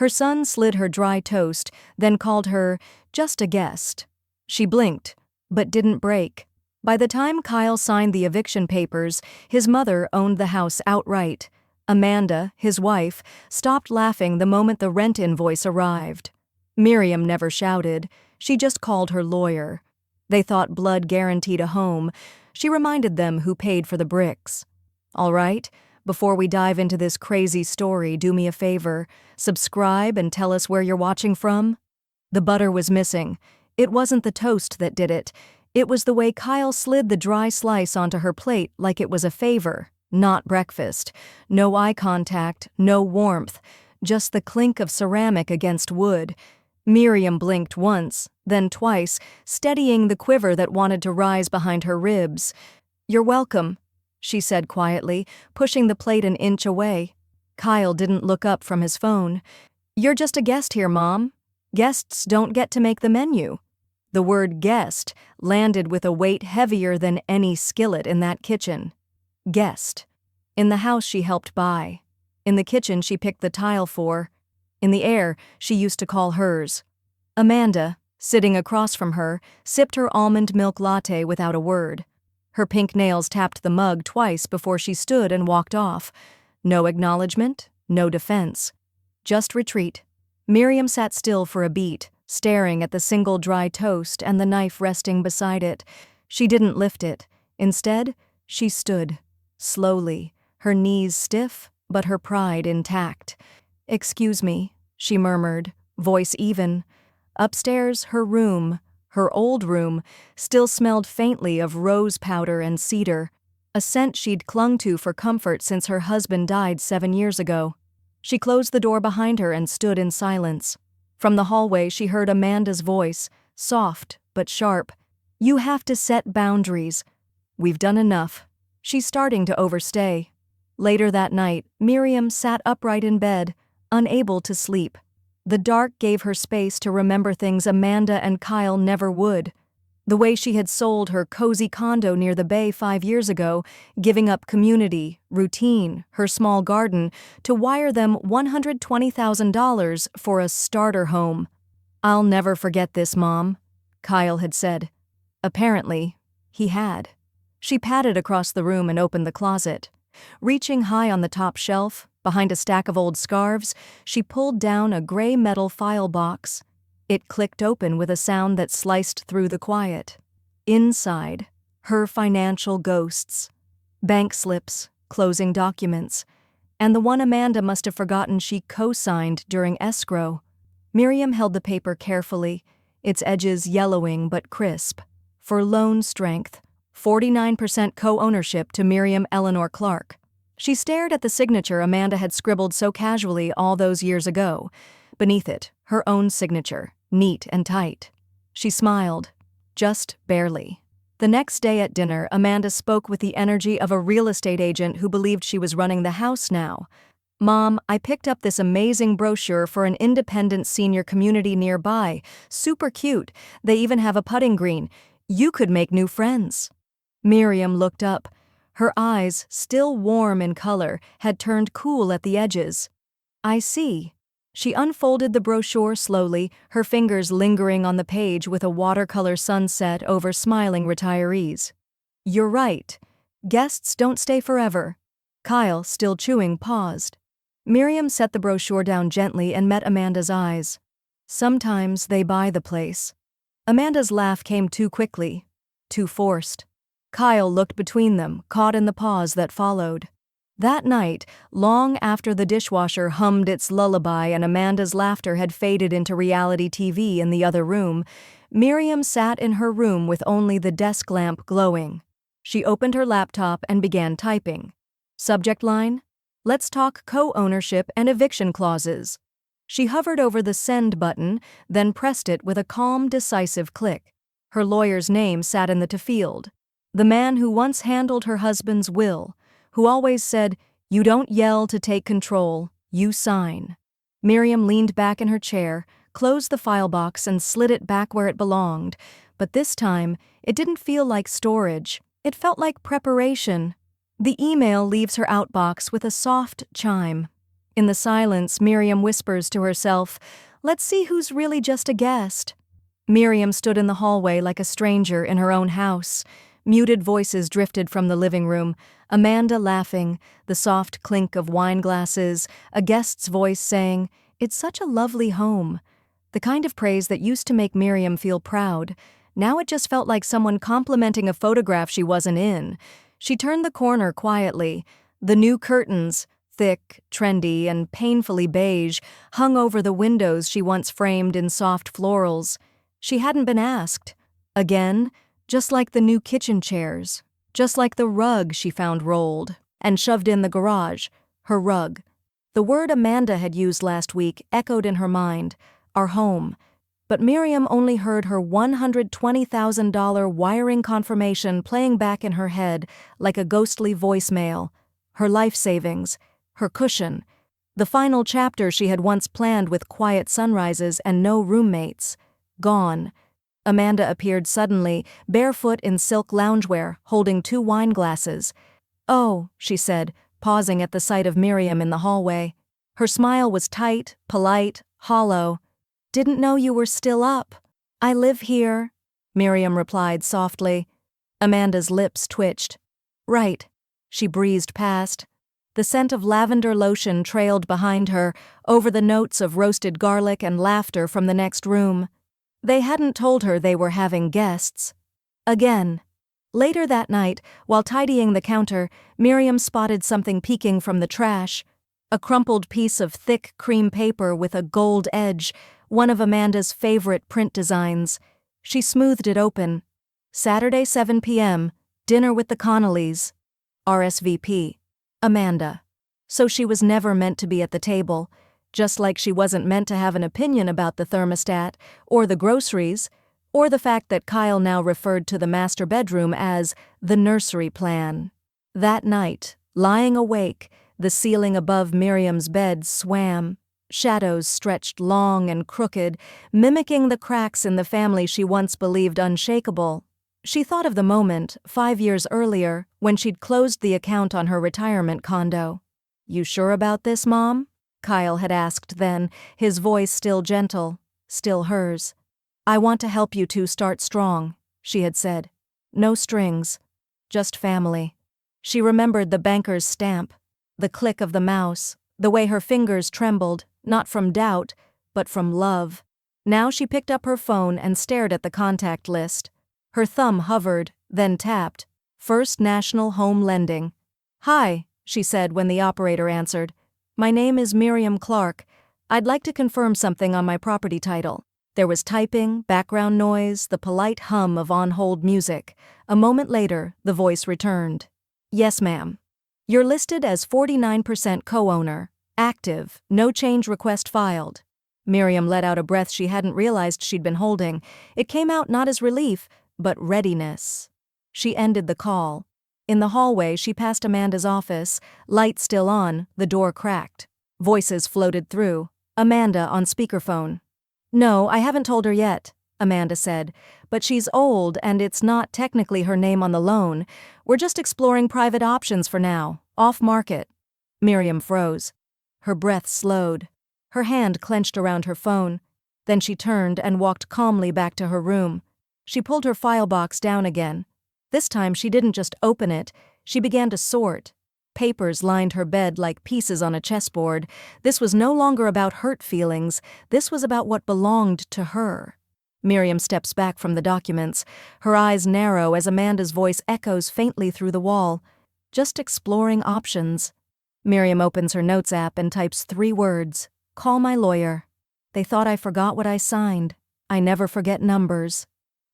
Her son slid her dry toast, then called her just a guest. She blinked, but didn't break. By the time Kyle signed the eviction papers, his mother owned the house outright. Amanda, his wife, stopped laughing the moment the rent invoice arrived. Miriam never shouted. She just called her lawyer. They thought blood guaranteed a home. She reminded them who paid for the bricks. All right, before we dive into this crazy story, do me a favor. Subscribe and tell us where you're watching from. The butter was missing. It wasn't the toast that did it. It was the way Kyle slid the dry slice onto her plate like it was a favor, not breakfast. No eye contact, no warmth, just the clink of ceramic against wood. Miriam blinked once, then twice, steadying the quiver that wanted to rise behind her ribs. "You're welcome," she said quietly, pushing the plate an inch away. Kyle didn't look up from his phone. "You're just a guest here, Mom. Guests don't get to make the menu." The word guest landed with a weight heavier than any skillet in that kitchen. Guest. In the house she helped buy. In the kitchen she picked the tile for. In the air she used to call hers. Amanda, sitting across from her, sipped her almond milk latte without a word. Her pink nails tapped the mug twice before she stood and walked off. No acknowledgement, no defense. Just retreat. Miriam sat still for a beat, staring at the single dry toast and the knife resting beside it. She didn't lift it. Instead, she stood, slowly, her knees stiff, but her pride intact. "Excuse me," she murmured, voice even. Upstairs, her room, her old room, still smelled faintly of rose powder and cedar, a scent she'd clung to for comfort since her husband died 7 years ago. She closed the door behind her and stood in silence. From the hallway she heard Amanda's voice, soft but sharp. "You have to set boundaries. We've done enough." She's starting to overstay. Later that night, Miriam sat upright in bed, unable to sleep. The dark gave her space to remember things Amanda and Kyle never would. The way she had sold her cozy condo near the bay 5 years ago, giving up community, routine, her small garden, to wire them $120,000 for a starter home. "I'll never forget this, Mom," Kyle had said. Apparently, he had. She padded across the room and opened the closet. Reaching high on the top shelf, behind a stack of old scarves, she pulled down a gray metal file box. It clicked open with a sound that sliced through the quiet. Inside, her financial ghosts. Bank slips, closing documents, and the one Amanda must have forgotten she co-signed during escrow. Miriam held the paper carefully, its edges yellowing but crisp. For loan strength, 49% co-ownership to Miriam Eleanor Clark. She stared at the signature Amanda had scribbled so casually all those years ago. Beneath it, her own signature, neat and tight. She smiled, just barely. The next day at dinner, Amanda spoke with the energy of a real estate agent who believed she was running the house now. "Mom, I picked up this amazing brochure for an independent senior community nearby. Super cute. They even have a putting green. You could make new friends." Miriam looked up. Her eyes, still warm in color, had turned cool at the edges. "I see." She unfolded the brochure slowly, her fingers lingering on the page with a watercolor sunset over smiling retirees. "You're right. Guests don't stay forever." Kyle, still chewing, paused. Miriam set the brochure down gently and met Amanda's eyes. "Sometimes they buy the place." Amanda's laugh came too quickly, too forced. Kyle looked between them, caught in the pause that followed. That night, long after the dishwasher hummed its lullaby and Amanda's laughter had faded into reality TV in the other room, Miriam sat in her room with only the desk lamp glowing. She opened her laptop and began typing. Subject line: "Let's talk co-ownership and eviction clauses." She hovered over the send button, then pressed it with a calm, decisive click. Her lawyer's name sat in the to field. The man who once handled her husband's will, who always said, "You don't yell to take control, you sign." Miriam leaned back in her chair, closed the file box and slid it back where it belonged, but this time, it didn't feel like storage, it felt like preparation. The email leaves her outbox with a soft chime. In the silence, Miriam whispers to herself, "Let's see who's really just a guest." Miriam stood in the hallway like a stranger in her own house. Muted voices drifted from the living room, Amanda laughing, the soft clink of wine glasses, a guest's voice saying, "It's such a lovely home." The kind of praise that used to make Miriam feel proud. Now it just felt like someone complimenting a photograph she wasn't in. She turned the corner quietly. The new curtains, thick, trendy, and painfully beige, hung over the windows she once framed in soft florals. She hadn't been asked. Again, just like the new kitchen chairs, just like the rug she found rolled and shoved in the garage, her rug. The word Amanda had used last week echoed in her mind, our home. But Miriam only heard her $120,000 wiring confirmation playing back in her head like a ghostly voicemail, her life savings, her cushion, the final chapter she had once planned with quiet sunrises and no roommates. Gone. Amanda appeared suddenly, barefoot in silk loungewear, holding 2 wine glasses. "Oh," she said, pausing at the sight of Miriam in the hallway. Her smile was tight, polite, hollow. "Didn't know you were still up." "I live here," Miriam replied softly. Amanda's lips twitched. "Right." She breezed past. The scent of lavender lotion trailed behind her, over the notes of roasted garlic and laughter from the next room. They hadn't told her they were having guests. Again. Later that night, while tidying the counter, Miriam spotted something peeking from the trash. A crumpled piece of thick cream paper with a gold edge, one of Amanda's favorite print designs. She smoothed it open. Saturday 7 p.m., dinner with the Connollys. RSVP. Amanda. So she was never meant to be at the table, just like she wasn't meant to have an opinion about the thermostat, or the groceries, or the fact that Kyle now referred to the master bedroom as the nursery plan. That night, lying awake, the ceiling above Miriam's bed swam. Shadows stretched long and crooked, mimicking the cracks in the family she once believed unshakable. She thought of the moment, 5 years earlier, when she'd closed the account on her retirement condo. "You sure about this, Mom?" Kyle had asked then, his voice still gentle, still hers. "I want to help you two start strong," she had said. "No strings. Just family." She remembered the banker's stamp, the click of the mouse, the way her fingers trembled, not from doubt, but from love. Now she picked up her phone and stared at the contact list. Her thumb hovered, then tapped. First National Home Lending. "Hi," she said when the operator answered. "My name is Miriam Clark. I'd like to confirm something on my property title." There was typing, background noise, the polite hum of on-hold music. A moment later, the voice returned. "Yes, ma'am. You're listed as 49% co-owner. Active, no change request filed." Miriam let out a breath she hadn't realized she'd been holding. It came out not as relief, but readiness. She ended the call. In the hallway, she passed Amanda's office, light still on, the door cracked. Voices floated through. Amanda on speakerphone. "No, I haven't told her yet," Amanda said, "but she's old and it's not technically her name on the loan. We're just exploring private options for now, off-market." Miriam froze. Her breath slowed. Her hand clenched around her phone. Then she turned and walked calmly back to her room. She pulled her file box down again. This time she didn't just open it, she began to sort. Papers lined her bed like pieces on a chessboard. This was no longer about hurt feelings, this was about what belonged to her. Miriam steps back from the documents, her eyes narrow as Amanda's voice echoes faintly through the wall. "Just exploring options." Miriam opens her notes app and types 3 words. "Call my lawyer. They thought I forgot what I signed. I never forget numbers."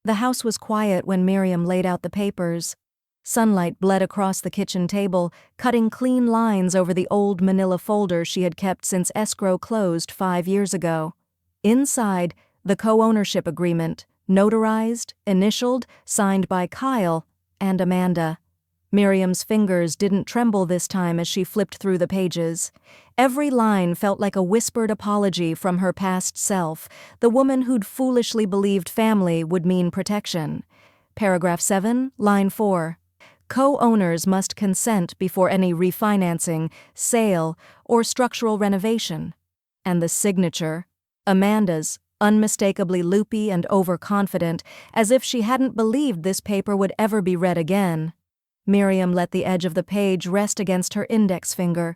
The house was quiet when Miriam laid out the papers. Sunlight bled across the kitchen table, cutting clean lines over the old manila folder she had kept since escrow closed 5 years ago. Inside, the co-ownership agreement, notarized, initialed, signed by Kyle and Amanda. Miriam's fingers didn't tremble this time as she flipped through the pages. Every line felt like a whispered apology from her past self, the woman who'd foolishly believed family would mean protection. Paragraph 7, line 4. Co-owners must consent before any refinancing, sale, or structural renovation. And the signature, Amanda's, unmistakably loopy and overconfident, as if she hadn't believed this paper would ever be read again. Miriam let the edge of the page rest against her index finger.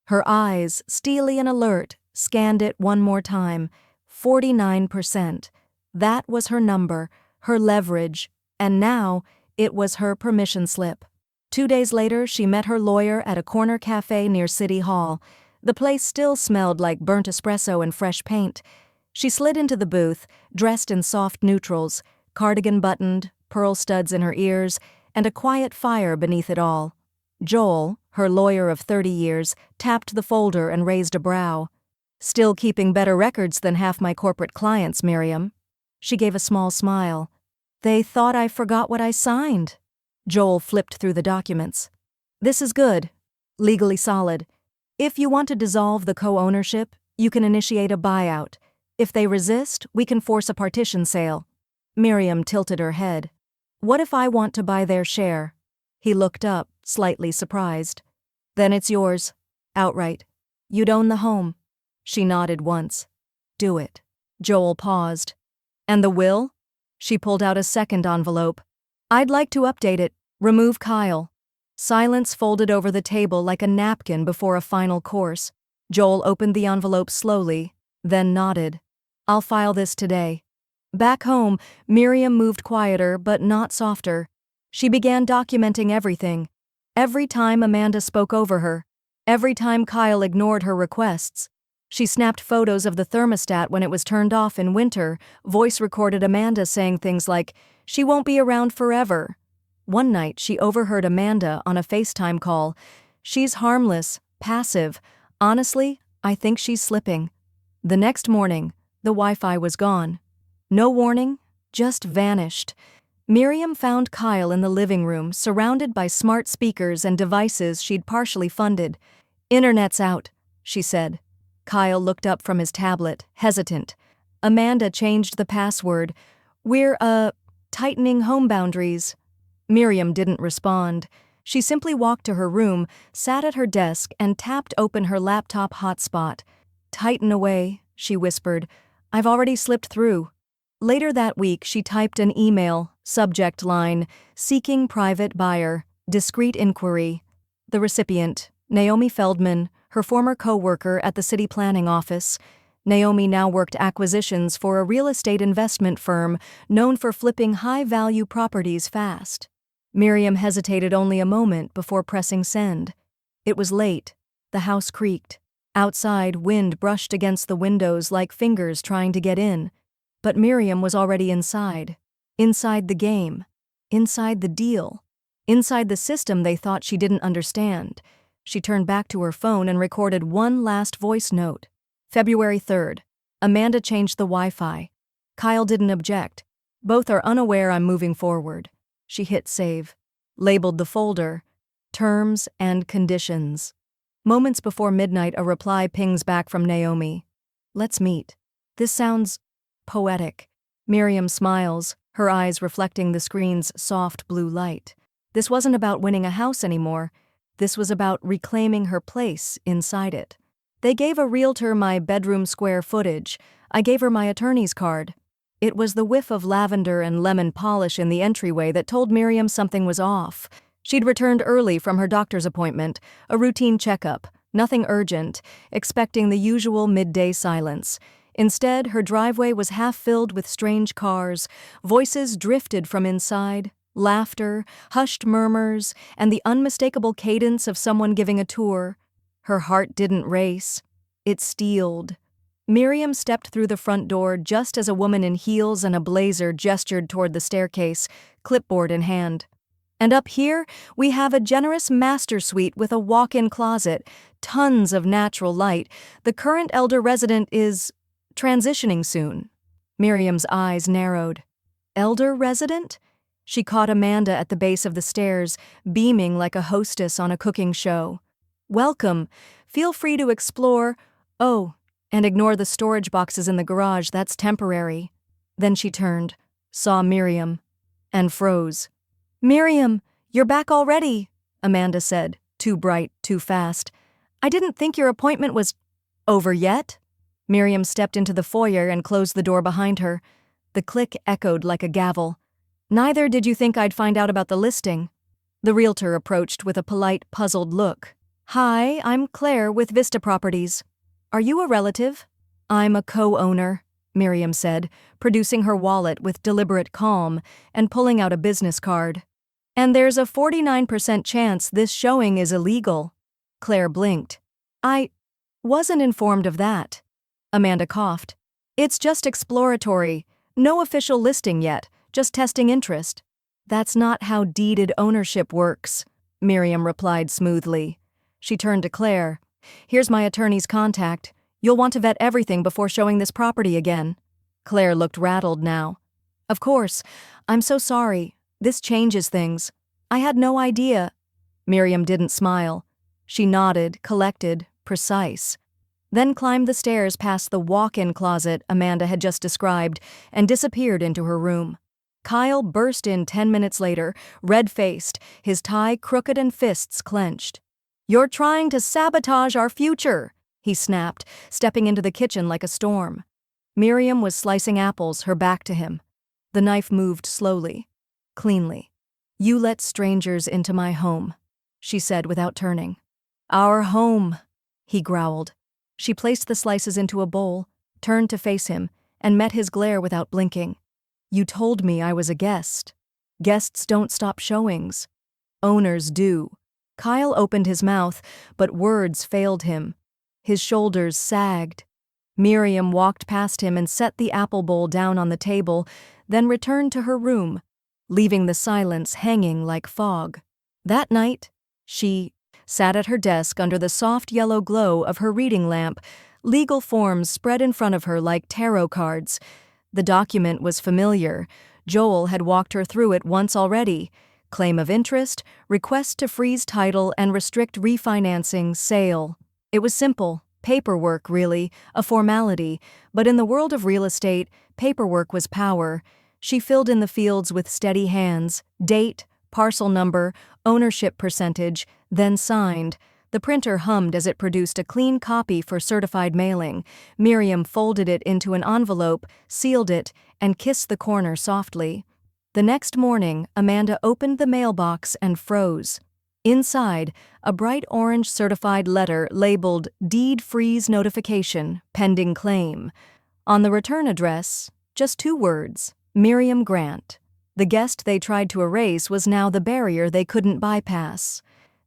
Her eyes, steely and alert, scanned it one more time. 49%. That was her number, her leverage, and now it was her permission slip. 2 days later, she met her lawyer at a corner cafe near City Hall. The place still smelled like burnt espresso and fresh paint. She slid into the booth, dressed in soft neutrals, cardigan buttoned, pearl studs in her ears, and a quiet fire beneath it all. Joel, her lawyer of 30 years, tapped the folder and raised a brow. "Still keeping better records than half my corporate clients, Miriam." She gave a small smile. "They thought I forgot what I signed." Joel flipped through the documents. "This is good. Legally solid. If you want to dissolve the co-ownership, you can initiate a buyout. If they resist, we can force a partition sale." Miriam tilted her head. "What if I want to buy their share?" He looked up, slightly surprised. "Then it's yours. Outright. You'd own the home." She nodded once. "Do it." Joel paused. "And the will?" She pulled out a second envelope. "I'd like to update it. Remove Kyle." Silence folded over the table like a napkin before a final course. Joel opened the envelope slowly, then nodded. "I'll file this today." Back home, Miriam moved quieter but not softer. She began documenting everything. Every time Amanda spoke over her. Every time Kyle ignored her requests. She snapped photos of the thermostat when it was turned off in winter, voice-recorded Amanda saying things like, "She won't be around forever." One night, she overheard Amanda on a FaceTime call. "She's harmless, passive. Honestly, I think she's slipping." The next morning, the Wi-Fi was gone. No warning, just vanished. Miriam found Kyle in the living room, surrounded by smart speakers and devices she'd partially funded. "Internet's out," she said. Kyle looked up from his tablet, hesitant. Amanda changed the password. "We're, tightening home boundaries." Miriam didn't respond. She simply walked to her room, sat at her desk, and tapped open her laptop hotspot. "Tighten away," she whispered. "I've already slipped through." Later that week, she typed an email, subject line, "Seeking private buyer, discreet inquiry." The recipient, Naomi Feldman, her former co-worker at the city planning office. Naomi now worked acquisitions for a real estate investment firm known for flipping high-value properties fast. Miriam hesitated only a moment before pressing send. It was late. The house creaked. Outside, wind brushed against the windows like fingers trying to get in. But Miriam was already inside. Inside the game. Inside the deal. Inside the system they thought she didn't understand. She turned back to her phone and recorded one last voice note. February 3rd. Amanda changed the Wi-Fi. Kyle didn't object. "Both are unaware I'm moving forward." She hit save. Labeled the folder, "Terms and Conditions." Moments before midnight, a reply pings back from Naomi. "Let's meet." This sounds poetic. Miriam smiles, her eyes reflecting the screen's soft blue light. This wasn't about winning a house anymore. This was about reclaiming her place inside it. They gave a realtor my bedroom square footage. I gave her my attorney's card. It was the whiff of lavender and lemon polish in the entryway that told Miriam something was off. She'd returned early from her doctor's appointment, a routine checkup, nothing urgent, expecting the usual midday silence. Instead, her driveway was half filled with strange cars. Voices drifted from inside. Laughter, hushed murmurs, and the unmistakable cadence of someone giving a tour. Her heart didn't race. It steeled. Miriam stepped through the front door just as a woman in heels and a blazer gestured toward the staircase, clipboard in hand. "And up here, we have a generous master suite with a walk-in closet, tons of natural light. The current elder resident is transitioning soon." Miriam's eyes narrowed. "Elder resident?" She caught Amanda at the base of the stairs, beaming like a hostess on a cooking show. "Welcome. Feel free to explore. Oh, and ignore the storage boxes in the garage, that's temporary." Then she turned, saw Miriam, and froze. "Miriam, "You're back already," Amanda said, too bright, too fast. "I didn't think your appointment was over yet." Miriam stepped into the foyer and closed the door behind her. The click echoed like a gavel. "Neither did you think I'd find out about the listing." The realtor approached with a polite, puzzled look. "Hi, I'm Claire with Vista Properties. Are you a relative?" "I'm a co-owner," Miriam said, producing her wallet with deliberate calm and pulling out a business card. "And there's a 49% chance this showing is illegal." Claire blinked. "I wasn't informed of that." Amanda coughed. "It's just exploratory. No official listing yet, just testing interest." "That's not how deeded ownership works," Miriam replied smoothly. She turned to Claire. "Here's my attorney's contact. You'll want to vet everything before showing this property again." Claire looked rattled now. "Of course. I'm so sorry. This changes things. I had no idea." Miriam didn't smile. She nodded, collected, precise. Then climbed the stairs past the walk-in closet Amanda had just described and disappeared into her room. Kyle burst in 10 minutes later, red-faced, his tie crooked and fists clenched. "You're trying to sabotage our future," he snapped, stepping into the kitchen like a storm. Miriam was slicing apples, her back to him. The knife moved slowly, cleanly. "You let strangers into my home," she said without turning. "Our home," he growled. She placed the slices into a bowl, turned to face him, and met his glare without blinking. "You told me I was a guest. Guests don't stop showings. Owners do." Kyle opened his mouth, but words failed him. His shoulders sagged. Miriam walked past him and set the apple bowl down on the table, then returned to her room, leaving the silence hanging like fog. That night, she sat at her desk under the soft yellow glow of her reading lamp, legal forms spread in front of her like tarot cards. The document was familiar. Joel had walked her through it once already. Claim of interest, request to freeze title and restrict refinancing, sale. It was simple. Paperwork, really, a formality, but in the world of real estate, paperwork was power. She filled in the fields with steady hands, date, parcel number, ownership percentage, then signed. The printer hummed as it produced a clean copy for certified mailing. Miriam folded it into an envelope, sealed it, and kissed the corner softly. The next morning, Amanda opened the mailbox and froze. Inside, a bright orange certified letter labeled Deed Freeze Notification, Pending Claim. On the return address, just 2 words, Miriam Grant. The guest they tried to erase was now the barrier they couldn't bypass.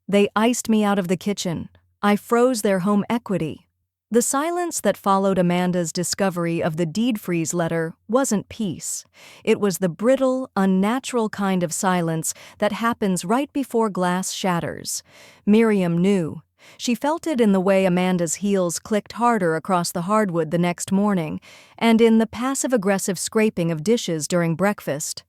"They iced me out of the kitchen. I froze their home equity." The silence that followed Amanda's discovery of the deed freeze letter wasn't peace. It was the brittle, unnatural kind of silence that happens right before glass shatters. Miriam knew. She felt it in the way Amanda's heels clicked harder across the hardwood the next morning, and in the passive-aggressive scraping of dishes during breakfast.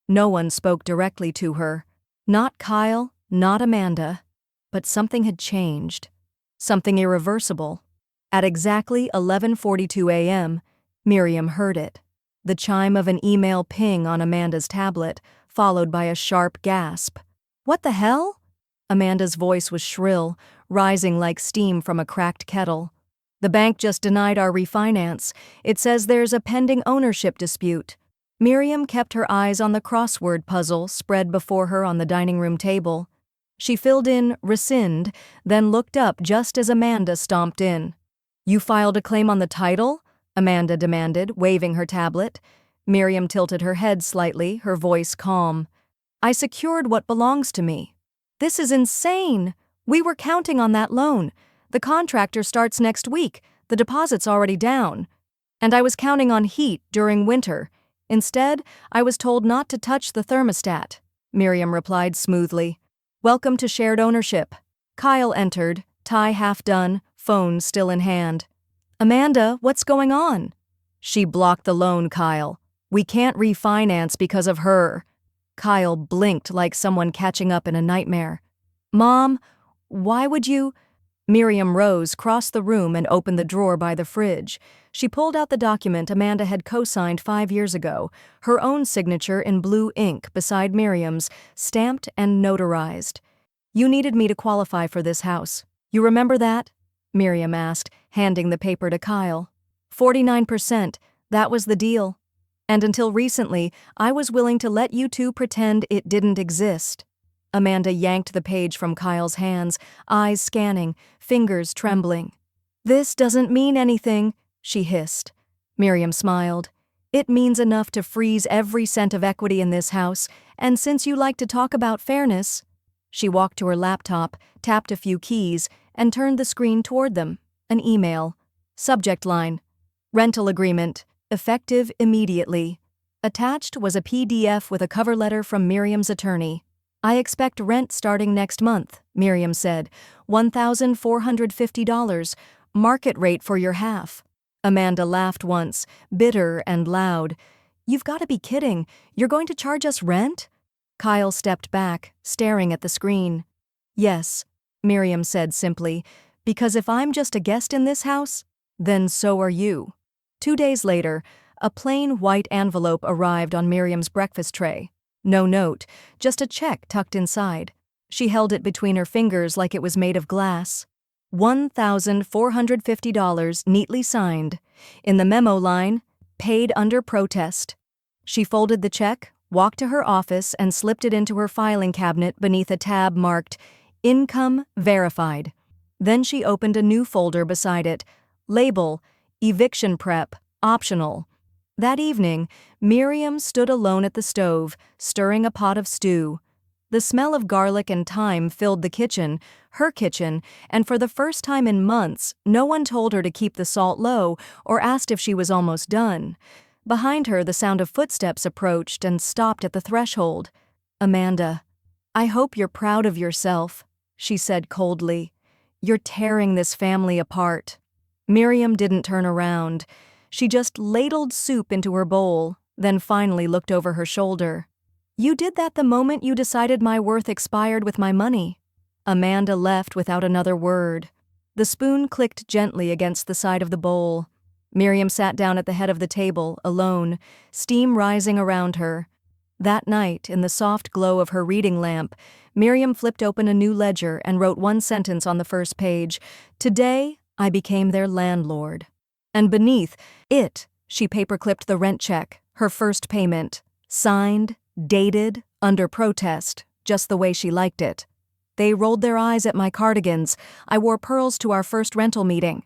No one spoke directly to her. Not Kyle, not Amanda. But something had changed. Something irreversible. At exactly 11:42 a.m., Miriam heard it. The chime of an email ping on Amanda's tablet, followed by a sharp gasp. "What the hell?" Amanda's voice was shrill, rising like steam from a cracked kettle. "The bank just denied our refinance. It says there's a pending ownership dispute." Miriam kept her eyes on the crossword puzzle spread before her on the dining room table. She filled in rescind, then looked up just as Amanda stomped in. "You filed a claim on the title?" Amanda demanded, waving her tablet. Miriam tilted her head slightly, her voice calm. "I secured what belongs to me." "This is insane! We were counting on that loan. The contractor starts next week. The deposit's already down. And I was counting on heat during winter. Instead, I was told not to touch the thermostat," Miriam replied smoothly. "Welcome to shared ownership." Kyle entered, tie half done, phone still in hand. "Amanda, what's going on?" "She blocked the loan, Kyle. We can't refinance because of her." Kyle blinked like someone catching up in a nightmare. "Mom, why would you—" Miriam rose, crossed the room, and opened the drawer by the fridge. She pulled out the document Amanda had co-signed 5 years ago, her own signature in blue ink beside Miriam's, stamped and notarized. "You needed me to qualify for this house. You remember that?" Miriam asked, handing the paper to Kyle. 49%, that was the deal. And until recently, I was willing to let you two pretend it didn't exist. Amanda yanked the page from Kyle's hands, eyes scanning, fingers trembling. "This doesn't mean anything," she hissed. Miriam smiled. "It means enough to freeze every cent of equity in this house, and since you like to talk about fairness..." She walked to her laptop, tapped a few keys, and turned the screen toward them. An email. Subject line: rental agreement, effective immediately. Attached was a PDF with a cover letter from Miriam's attorney. "I expect rent starting next month," Miriam said. $1,450, market rate for your half." Amanda laughed once, bitter and loud. "You've got to be kidding. You're going to charge us rent?" Kyle stepped back, staring at the screen. "Yes," Miriam said simply, "because if I'm just a guest in this house, then so are you." 2 days later, a plain white envelope arrived on Miriam's breakfast tray. No note, just a check tucked inside. She held it between her fingers like it was made of glass. $1,450 neatly signed. In the memo line, "paid under protest." She folded the check, walked to her office, and slipped it into her filing cabinet beneath a tab marked "Income Verified." Then she opened a new folder beside it. Label: Eviction Prep, Optional. That evening, Miriam stood alone at the stove, stirring a pot of stew. The smell of garlic and thyme filled the kitchen, her kitchen, and for the first time in months, no one told her to keep the salt low or asked if she was almost done. Behind her, the sound of footsteps approached and stopped at the threshold. "Amanda, I hope you're proud of yourself," she said coldly. "You're tearing this family apart." Miriam didn't turn around. She just ladled soup into her bowl, then finally looked over her shoulder. "You did that the moment you decided my worth expired with my money." Amanda left without another word. The spoon clicked gently against the side of the bowl. Miriam sat down at the head of the table, alone, steam rising around her. That night, in the soft glow of her reading lamp, Miriam flipped open a new ledger and wrote one sentence on the first page: "Today, I became their landlord." And beneath it, she paperclipped the rent check, her first payment, signed, dated, under protest, just the way she liked it. "They rolled their eyes at my cardigans. I wore pearls to our first rental meeting."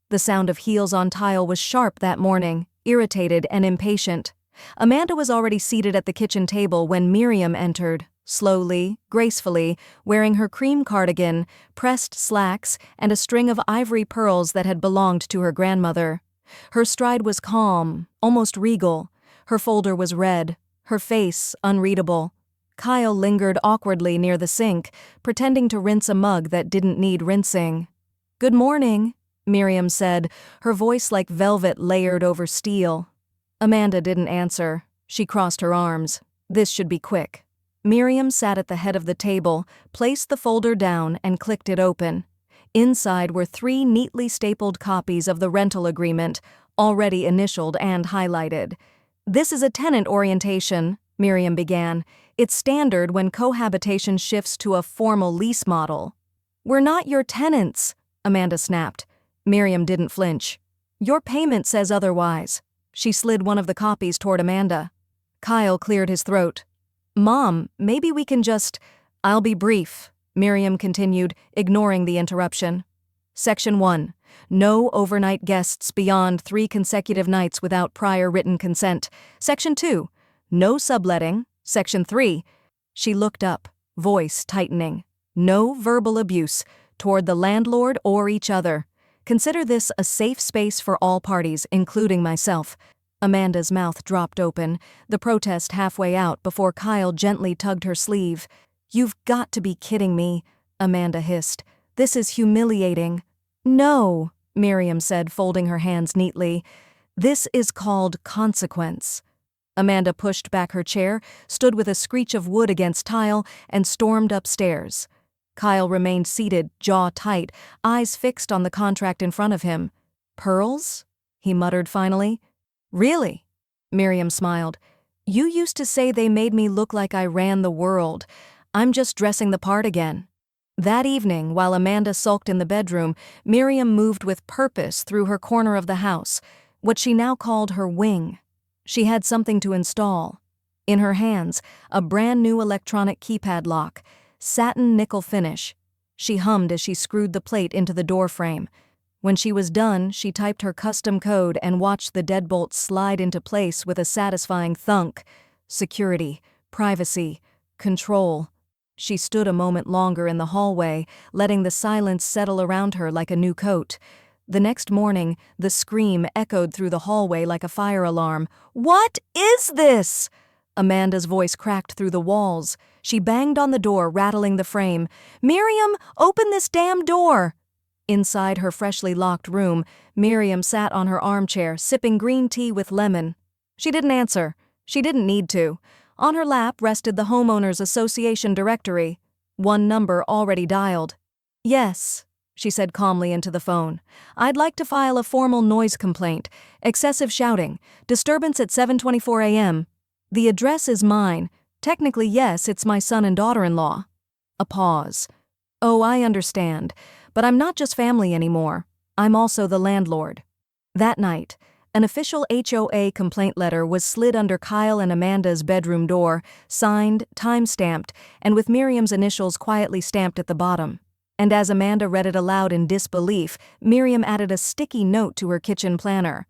The sound of heels on tile was sharp that morning, irritated and impatient. Amanda was already seated at the kitchen table when Miriam entered, slowly, gracefully, wearing her cream cardigan, pressed slacks, and a string of ivory pearls that had belonged to her grandmother. Her stride was calm, almost regal. Her folder was red, her face unreadable. Kyle lingered awkwardly near the sink, pretending to rinse a mug that didn't need rinsing. "Good morning," Miriam said, her voice like velvet layered over steel. Amanda didn't answer. She crossed her arms. This should be quick. Miriam sat at the head of the table, placed the folder down, and clicked it open. Inside were 3 neatly stapled copies of the rental agreement, already initialed and highlighted. "This is a tenant orientation," Miriam began. "It's standard when cohabitation shifts to a formal lease model." "We're not your tenants," Amanda snapped. Miriam didn't flinch. "Your payment says otherwise." She slid one of the copies toward Amanda. Kyle cleared his throat. "Mom, maybe we can just..." "I'll be brief," Miriam continued, ignoring the interruption. Section 1. No overnight guests beyond 3 consecutive nights without prior written consent. Section 2. No subletting. Section 3. She looked up, voice tightening. No verbal abuse, toward the landlord or each other. Consider this a safe space for all parties, including myself. Amanda's mouth dropped open, the protest halfway out before Kyle gently tugged her sleeve. "You've got to be kidding me," Amanda hissed. "This is humiliating." "No," Miriam said, folding her hands neatly. "This is called consequence." Amanda pushed back her chair, stood with a screech of wood against tile, and stormed upstairs. Kyle remained seated, jaw tight, eyes fixed on the contract in front of him. "Pearls?" he muttered finally. Really? Miriam smiled. You used to say they made me look like I ran the world. I'm just dressing the part again. That evening, while Amanda sulked in the bedroom, Miriam moved with purpose through her corner of the house, what she now called her wing. She had something to install. In her hands, a brand new electronic keypad lock, satin nickel finish. She hummed as she screwed the plate into the door frame. When she was done, she typed her custom code and watched the deadbolt slide into place with a satisfying thunk. Security, privacy, control. She stood a moment longer in the hallway, letting the silence settle around her like a new coat. The next morning, the scream echoed through the hallway like a fire alarm. What is this? Amanda's voice cracked through the walls. She banged on the door, rattling the frame. Miriam, open this damn door! Inside her freshly locked room, Miriam sat on her armchair, sipping green tea with lemon. She didn't answer. She didn't need to. On her lap rested the Homeowners Association directory. One number already dialed. Yes, she said calmly into the phone. I'd like to file a formal noise complaint. Excessive shouting. Disturbance at 7:24 a.m. The address is mine. Technically, yes, it's my son and daughter-in-law. A pause. Oh, I understand. But I'm not just family anymore. I'm also the landlord. That night, an official HOA complaint letter was slid under Kyle and Amanda's bedroom door, signed, time-stamped, and with Miriam's initials quietly stamped at the bottom. And as Amanda read it aloud in disbelief, Miriam added a sticky note to her kitchen planner.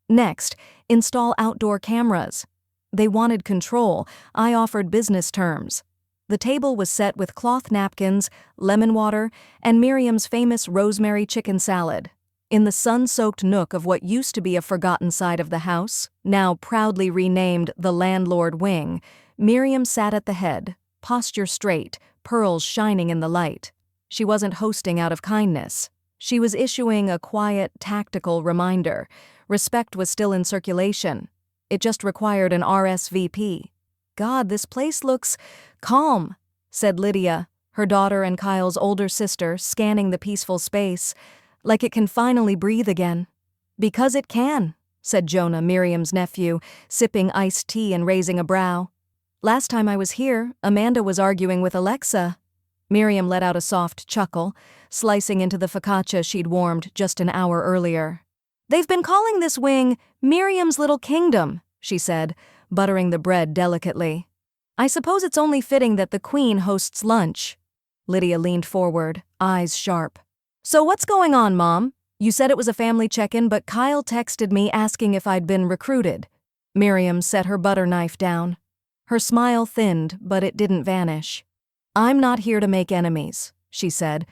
Next, install outdoor cameras. They wanted control. I offered business terms. The table was set with cloth napkins, lemon water, and Miriam's famous rosemary chicken salad. In the sun-soaked nook of what used to be a forgotten side of the house, now proudly renamed the Landlord Wing, Miriam sat at the head, posture straight, pearls shining in the light. She wasn't hosting out of kindness. She was issuing a quiet, tactical reminder. Respect was still in circulation. It just required an RSVP. God, this place looks calm, said Lydia, her daughter and Kyle's older sister, scanning the peaceful space, like it can finally breathe again. Because it can, said Jonah, Miriam's nephew, sipping iced tea and raising a brow. Last time I was here, Amanda was arguing with Alexa. Miriam let out a soft chuckle, slicing into the focaccia she'd warmed just an hour earlier. They've been calling this wing Miriam's Little Kingdom, she said, buttering the bread delicately. I suppose it's only fitting that the Queen hosts lunch. Lydia leaned forward, eyes sharp. So what's going on, Mom? You said it was a family check-in, but Kyle texted me asking if I'd been recruited. Miriam set her butter knife down. Her smile thinned, but it didn't vanish. I'm not here to make enemies, she said.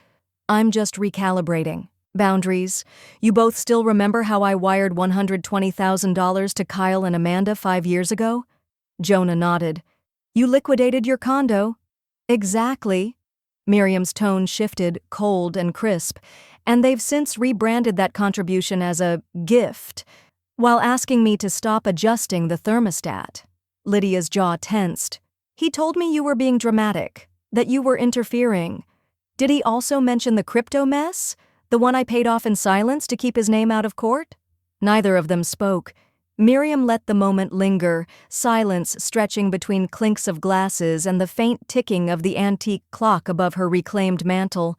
I'm just recalibrating. Boundaries. You both still remember how I wired $120,000 to Kyle and Amanda 5 years ago? Jonah nodded. You liquidated your condo. Exactly. Miriam's tone shifted, cold and crisp, and they've since rebranded that contribution as a gift, while asking me to stop adjusting the thermostat. Lydia's jaw tensed. He told me you were being dramatic, that you were interfering. Did he also mention the crypto mess? The one I paid off in silence to keep his name out of court? Neither of them spoke. Miriam let the moment linger, silence stretching between clinks of glasses and the faint ticking of the antique clock above her reclaimed mantel.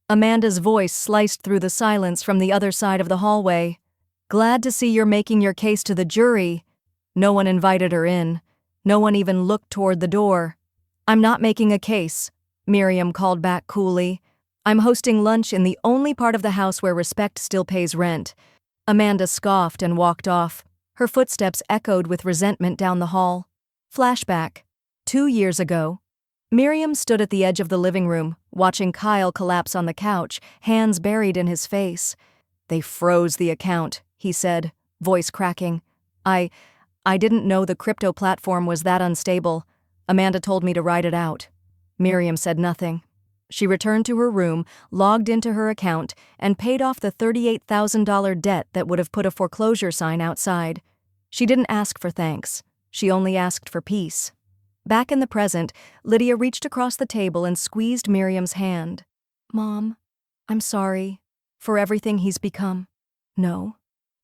Amanda's voice sliced through the silence from the other side of the hallway. Glad to see you're making your case to the jury. No one invited her in. No one even looked toward the door. I'm not making a case, Miriam called back coolly. I'm hosting lunch in the only part of the house where respect still pays rent. Amanda scoffed and walked off. Her footsteps echoed with resentment down the hall. Flashback. 2 years ago. Miriam stood at the edge of the living room, watching Kyle collapse on the couch, hands buried in his face. They froze the account, he said, voice cracking. I didn't know the crypto platform was that unstable. Amanda told me to write it out. Miriam said nothing. She returned to her room, logged into her account, and paid off the $38,000 debt that would have put a foreclosure sign outside. She didn't ask for thanks. She only asked for peace. Back in the present, Lydia reached across the table and squeezed Miriam's hand. Mom, I'm sorry for everything he's become. No,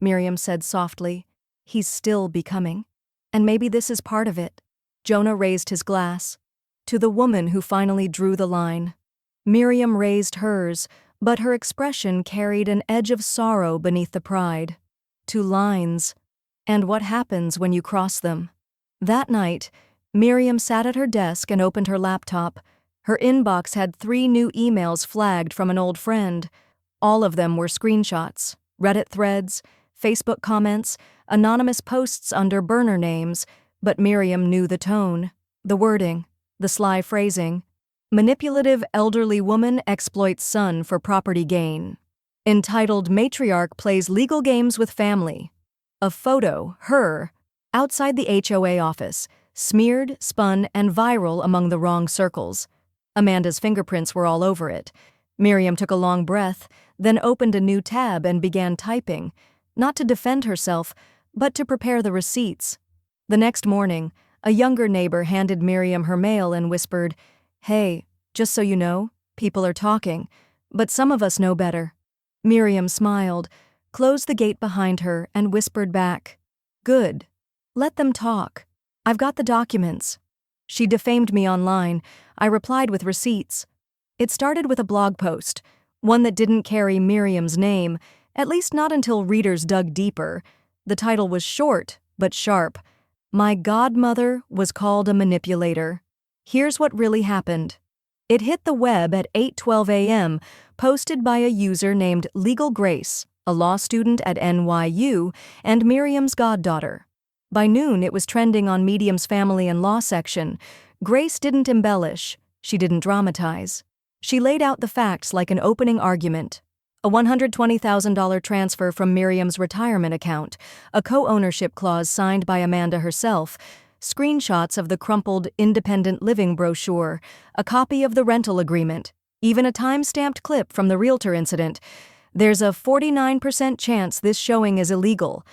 Miriam said softly. He's still becoming. And maybe this is part of it. Jonah raised his glass. To the woman who finally drew the line. Miriam raised hers, but her expression carried an edge of sorrow beneath the pride. To lines. And what happens when you cross them? That night, Miriam sat at her desk and opened her laptop. Her inbox had 3 new emails flagged from an old friend. All of them were screenshots, Reddit threads, Facebook comments, anonymous posts under burner names, but Miriam knew the tone, the wording, the sly phrasing. Manipulative elderly woman exploits son for property gain. Entitled Matriarch plays legal games with family. A photo, her, outside the HOA office, smeared, spun, and viral among the wrong circles. Amanda's fingerprints were all over it. Miriam took a long breath, then opened a new tab and began typing, not to defend herself, but to prepare the receipts. The next morning, a younger neighbor handed Miriam her mail and whispered, "Hey, just so you know, people are talking, but some of us know better." Miriam smiled, closed the gate behind her, and whispered back, "Good. Let them talk. I've got the documents." She defamed me online. I replied with receipts. It started with a blog post, one that didn't carry Miriam's name, at least not until readers dug deeper. The title was short, but sharp. My godmother was called a manipulator. Here's what really happened. It hit the web at 8:12 a.m., posted by a user named Legal Grace, a law student at NYU and Miriam's goddaughter. By noon, it was trending on Medium's family and law section. Grace didn't embellish. She didn't dramatize. She laid out the facts like an opening argument. A $120,000 transfer from Miriam's retirement account, a co-ownership clause signed by Amanda herself, screenshots of the crumpled independent living brochure, a copy of the rental agreement, even a time-stamped clip from the realtor incident. There's a 49% chance this showing is illegal.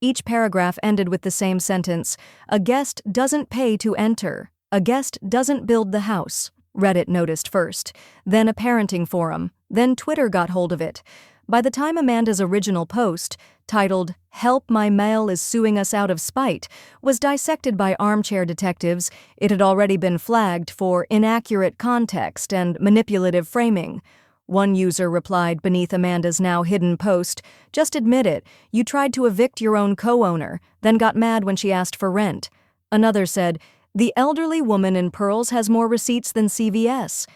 Each paragraph ended with the same sentence, "A guest doesn't pay to enter. A guest doesn't build the house." Reddit noticed first, then a parenting forum, then Twitter got hold of it. By the time Amanda's original post, titled "Help, My Mail is Suing Us Out of Spite," was dissected by armchair detectives, it had already been flagged for inaccurate context and manipulative framing. One user replied beneath Amanda's now hidden post, "Just admit it, you tried to evict your own co-owner, then got mad when she asked for rent." Another said, "The elderly woman in pearls has more receipts than CVS."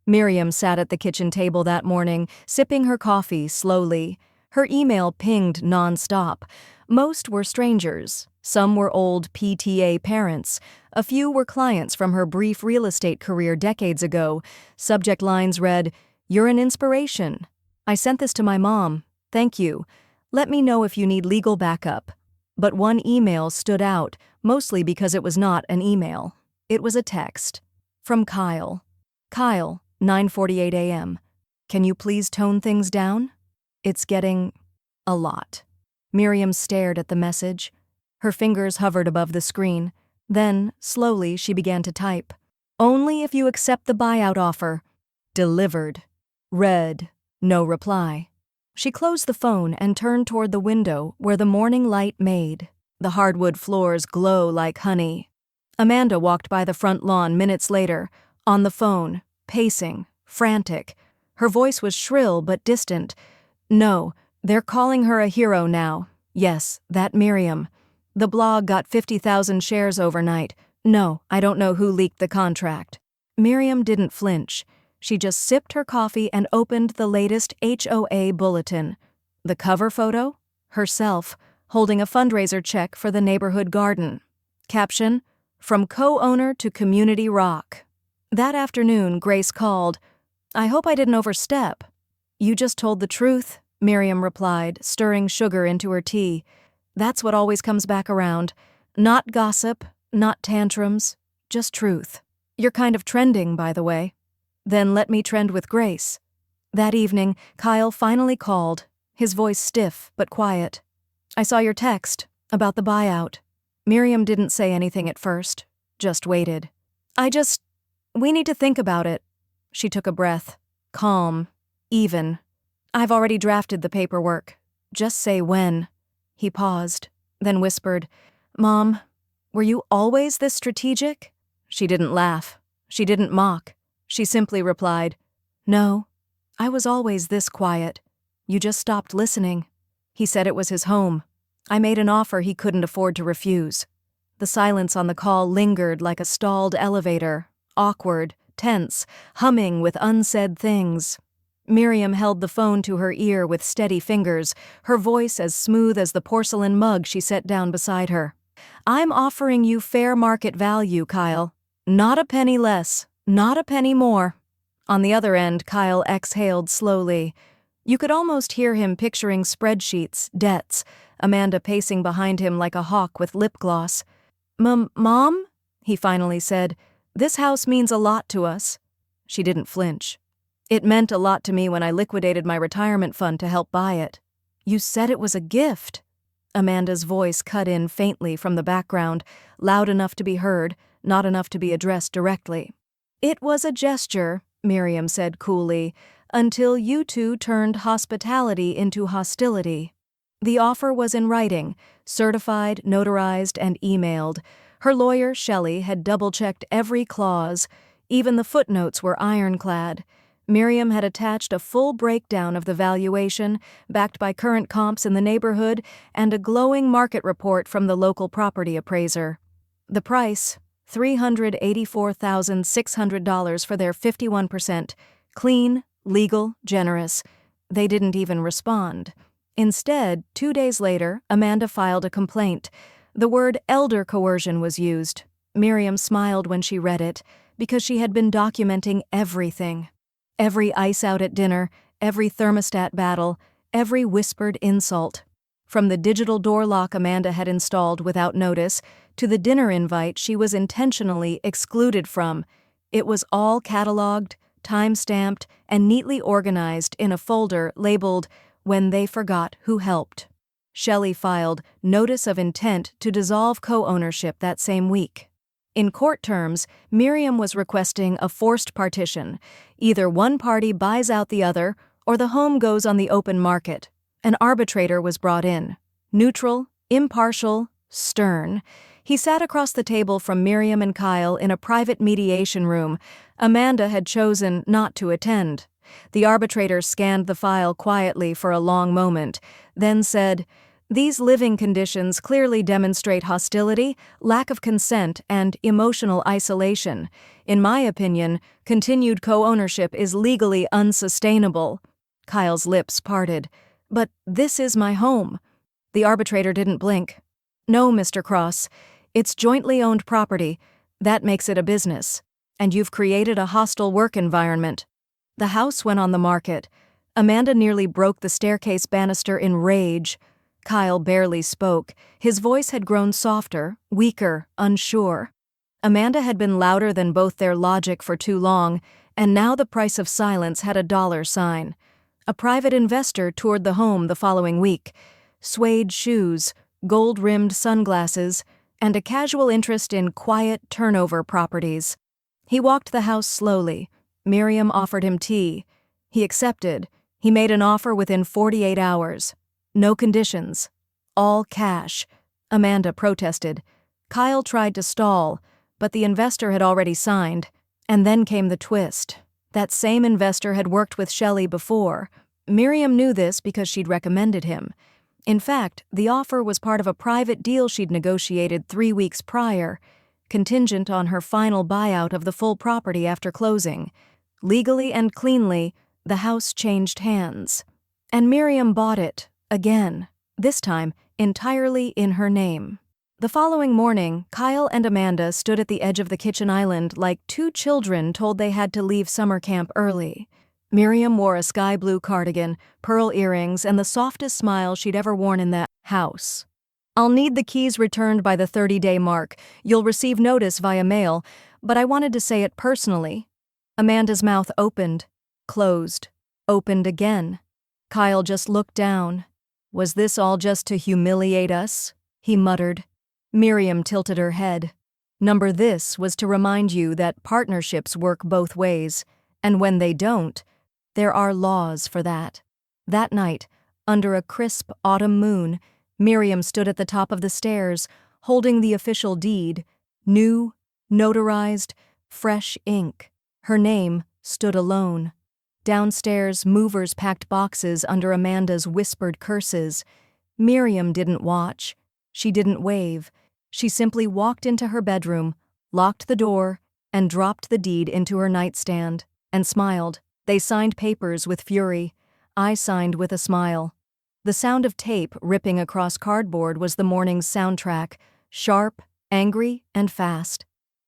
Miriam sat at the kitchen table that morning, sipping her coffee slowly. Her email pinged non-stop. Most were strangers. Some were old PTA parents. A few were clients from her brief real estate career decades ago. Subject lines read, "You're an inspiration. I sent this to my mom. Thank you. Let me know if you need legal backup." But one email stood out, mostly because it was not an email. It was a text. From Kyle. "Kyle, 9:48 a.m. Can you please tone things down? It's getting a lot." Miriam stared at the message. Her fingers hovered above the screen. Then, slowly, she began to type. "Only if you accept the buyout offer." Delivered. Read. No reply. She closed the phone and turned toward the window where the morning light made the hardwood floors glow like honey. Amanda walked by the front lawn minutes later, on the phone, pacing, frantic. Her voice was shrill but distant. "No, they're calling her a hero now. Yes, that Miriam. The blog got 50,000 shares overnight. No, I don't know who leaked the contract." Miriam didn't flinch. She just sipped her coffee and opened the latest HOA bulletin. The cover photo? Herself, holding a fundraiser check for the neighborhood garden. Caption, "From co-owner to community rock." That afternoon, Grace called. "I hope I didn't overstep." "You just told the truth," Miriam replied, stirring sugar into her tea. "That's what always comes back around. Not gossip, not tantrums, just truth. You're kind of trending, by the way." "Then let me trend with Grace." That evening, Kyle finally called, his voice stiff but quiet. "I saw your text about the buyout." Miriam didn't say anything at first, just waited. We need to think about it." She took a breath. Calm. Even. "I've already drafted the paperwork. Just say when." He paused, then whispered, "Mom, were you always this strategic?" She didn't laugh. She didn't mock. She simply replied, "No, I was always this quiet. You just stopped listening." He said it was his home. I made an offer he couldn't afford to refuse. The silence on the call lingered like a stalled elevator, awkward, tense, humming with unsaid things. Miriam held the phone to her ear with steady fingers, her voice as smooth as the porcelain mug she set down beside her. "I'm offering you fair market value, Kyle. Not a penny less, not a penny more." On the other end, Kyle exhaled slowly. You could almost hear him picturing spreadsheets, debts, Amanda pacing behind him like a hawk with lip gloss. Mom?" he finally said. "This house means a lot to us." She didn't flinch. "It meant a lot to me when I liquidated my retirement fund to help buy it." "You said it was a gift." Amanda's voice cut in faintly from the background, loud enough to be heard, not enough to be addressed directly. "It was a gesture," Miriam said coolly, "until you two turned hospitality into hostility." The offer was in writing, certified, notarized, and emailed. Her lawyer, Shelley, had double-checked every clause. Even the footnotes were ironclad. Miriam had attached a full breakdown of the valuation, backed by current comps in the neighborhood, and a glowing market report from the local property appraiser. The price, $384,600 for their 51%. Clean, legal, generous. They didn't even respond. Instead, 2 days later, Amanda filed a complaint. The word elder coercion was used. Miriam smiled when she read it, because she had been documenting everything. Every ice out at dinner, every thermostat battle, every whispered insult. From the digital door lock Amanda had installed without notice, to the dinner invite she was intentionally excluded from. It was all cataloged, time-stamped, and neatly organized in a folder labeled "When They Forgot Who Helped." Shelley filed notice of intent to dissolve co-ownership that same week. In court terms, Miriam was requesting a forced partition. Either one party buys out the other, or the home goes on the open market. An arbitrator was brought in. Neutral, impartial, stern. He sat across the table from Miriam and Kyle in a private mediation room. Amanda had chosen not to attend. The arbitrator scanned the file quietly for a long moment, then said, "These living conditions clearly demonstrate hostility, lack of consent, and emotional isolation. In my opinion, continued co-ownership is legally unsustainable." Kyle's lips parted. "But this is my home." The arbitrator didn't blink. "No, Mr. Cross. It's jointly owned property. That makes it a business. And you've created a hostile work environment." The house went on the market. Amanda nearly broke the staircase banister in rage. Kyle barely spoke. His voice had grown softer, weaker, unsure. Amanda had been louder than both their logic for too long, and now the price of silence had a dollar sign. A private investor toured the home the following week. Suede shoes, gold-rimmed sunglasses, and a casual interest in quiet turnover properties. He walked the house slowly. Miriam offered him tea. He accepted. He made an offer within 48 hours. No conditions. All cash. Amanda protested. Kyle tried to stall, but the investor had already signed. And then came the twist. That same investor had worked with Shelley before. Miriam knew this because she'd recommended him. In fact, the offer was part of a private deal she'd negotiated 3 weeks prior, contingent on her final buyout of the full property after closing. Legally and cleanly, the house changed hands. And Miriam bought it, again, this time entirely in her name. The following morning, Kyle and Amanda stood at the edge of the kitchen island like two children told they had to leave summer camp early. Miriam wore a sky blue cardigan, pearl earrings, and the softest smile she'd ever worn in that house. "I'll need the keys returned by the 30-day mark. You'll receive notice via mail, but I wanted to say it personally." Amanda's mouth opened, closed, opened again. Kyle just looked down. "Was this all just to humiliate us?" he muttered. Miriam tilted her head. "Number this was to remind you that partnerships work both ways, and when they don't, there are laws for that." That night, under a crisp autumn moon, Miriam stood at the top of the stairs, holding the official deed, new, notarized, fresh ink. Her name stood alone. Downstairs, movers packed boxes under Amanda's whispered curses. Miriam didn't watch. She didn't wave. She simply walked into her bedroom, locked the door, and dropped the deed into her nightstand, and smiled. They signed papers with fury. I signed with a smile. The sound of tape ripping across cardboard was the morning's soundtrack, sharp, angry, and fast.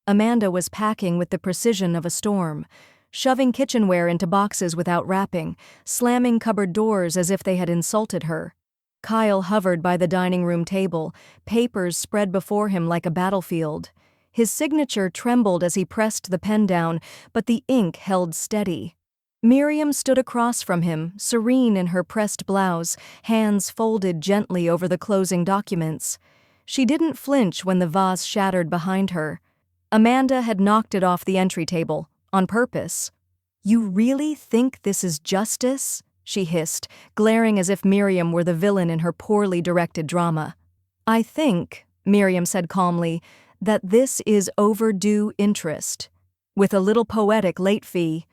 Amanda was packing with the precision of a storm, shoving kitchenware into boxes without wrapping, slamming cupboard doors as if they had insulted her. Kyle hovered by the dining room table, papers spread before him like a battlefield. His signature trembled as he pressed the pen down, but the ink held steady. Miriam stood across from him, serene in her pressed blouse, hands folded gently over the closing documents. She didn't flinch when the vase shattered behind her. Amanda had knocked it off the entry table, on purpose. "You really think this is justice?" she hissed, glaring as if Miriam were the villain in her poorly directed drama. "I think," Miriam said calmly, "that this is overdue interest. With a little poetic late fee."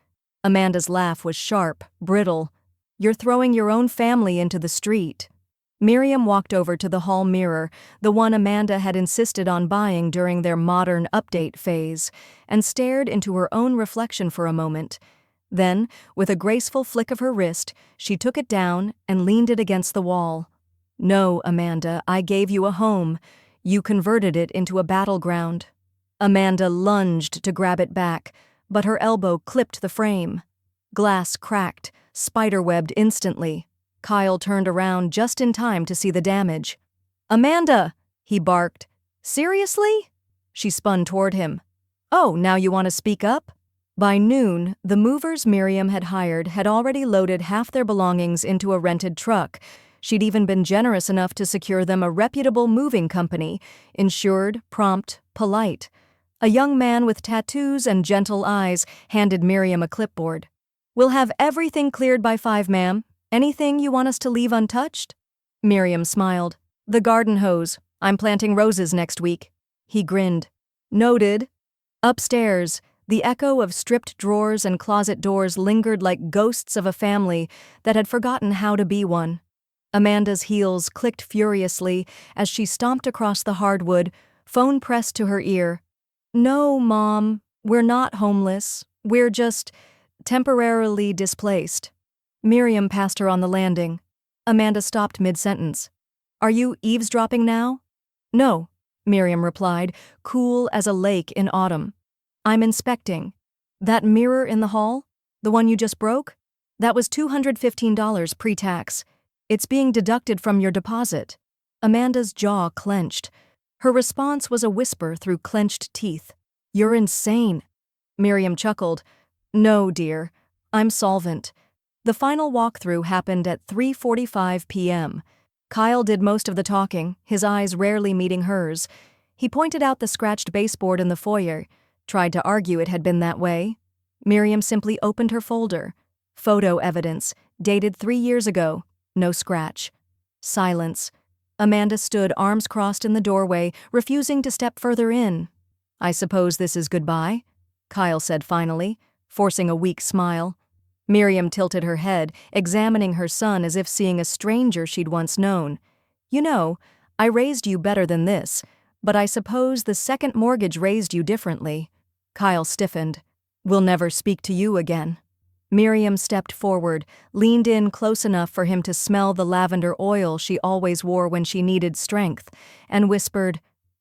Amanda's laugh was sharp, brittle. "You're throwing your own family into the street." Miriam walked over to the hall mirror, the one Amanda had insisted on buying during their modern update phase, and stared into her own reflection for a moment. Then, with a graceful flick of her wrist, she took it down and leaned it against the wall. "No, Amanda, I gave you a home. You converted it into a battleground." Amanda lunged to grab it back, but her elbow clipped the frame. Glass cracked, spiderwebbed instantly. Kyle turned around just in time to see the damage. "Amanda!" he barked. "Seriously?" She spun toward him. "Oh, now you want to speak up?" By noon, the movers Miriam had hired had already loaded half their belongings into a rented truck. She'd even been generous enough to secure them a reputable moving company, insured, prompt, polite. A young man with tattoos and gentle eyes handed Miriam a clipboard. "We'll have everything cleared by 5, ma'am. Anything you want us to leave untouched?" Miriam smiled. "The garden hose. I'm planting roses next week." He grinned. "Noted." Upstairs, the echo of stripped drawers and closet doors lingered like ghosts of a family that had forgotten how to be one. Amanda's heels clicked furiously as she stomped across the hardwood, phone pressed to her ear. "No, Mom, we're not homeless. We're just temporarily displaced." Miriam passed her on the landing. Amanda stopped mid-sentence. "Are you eavesdropping now?" "No," Miriam replied, cool as a lake in autumn. "I'm inspecting. That mirror in the hall? The one you just broke? That was $215 pre-tax. It's being deducted from your deposit." Amanda's jaw clenched. Her response was a whisper through clenched teeth. "You're insane." Miriam chuckled. "No, dear. I'm solvent." The final walkthrough happened at 3:45 p.m. Kyle did most of the talking, his eyes rarely meeting hers. He pointed out the scratched baseboard in the foyer, tried to argue it had been that way. Miriam simply opened her folder. Photo evidence, dated 3 years ago. No scratch. Silence. Amanda stood arms crossed in the doorway, refusing to step further in. "I suppose this is goodbye?" Kyle said finally, forcing a weak smile. Miriam tilted her head, examining her son as if seeing a stranger she'd once known. "You know, I raised you better than this, but I suppose the second mortgage raised you differently." Kyle stiffened. "We'll never speak to you again." Miriam stepped forward, leaned in close enough for him to smell the lavender oil she always wore when she needed strength, and whispered,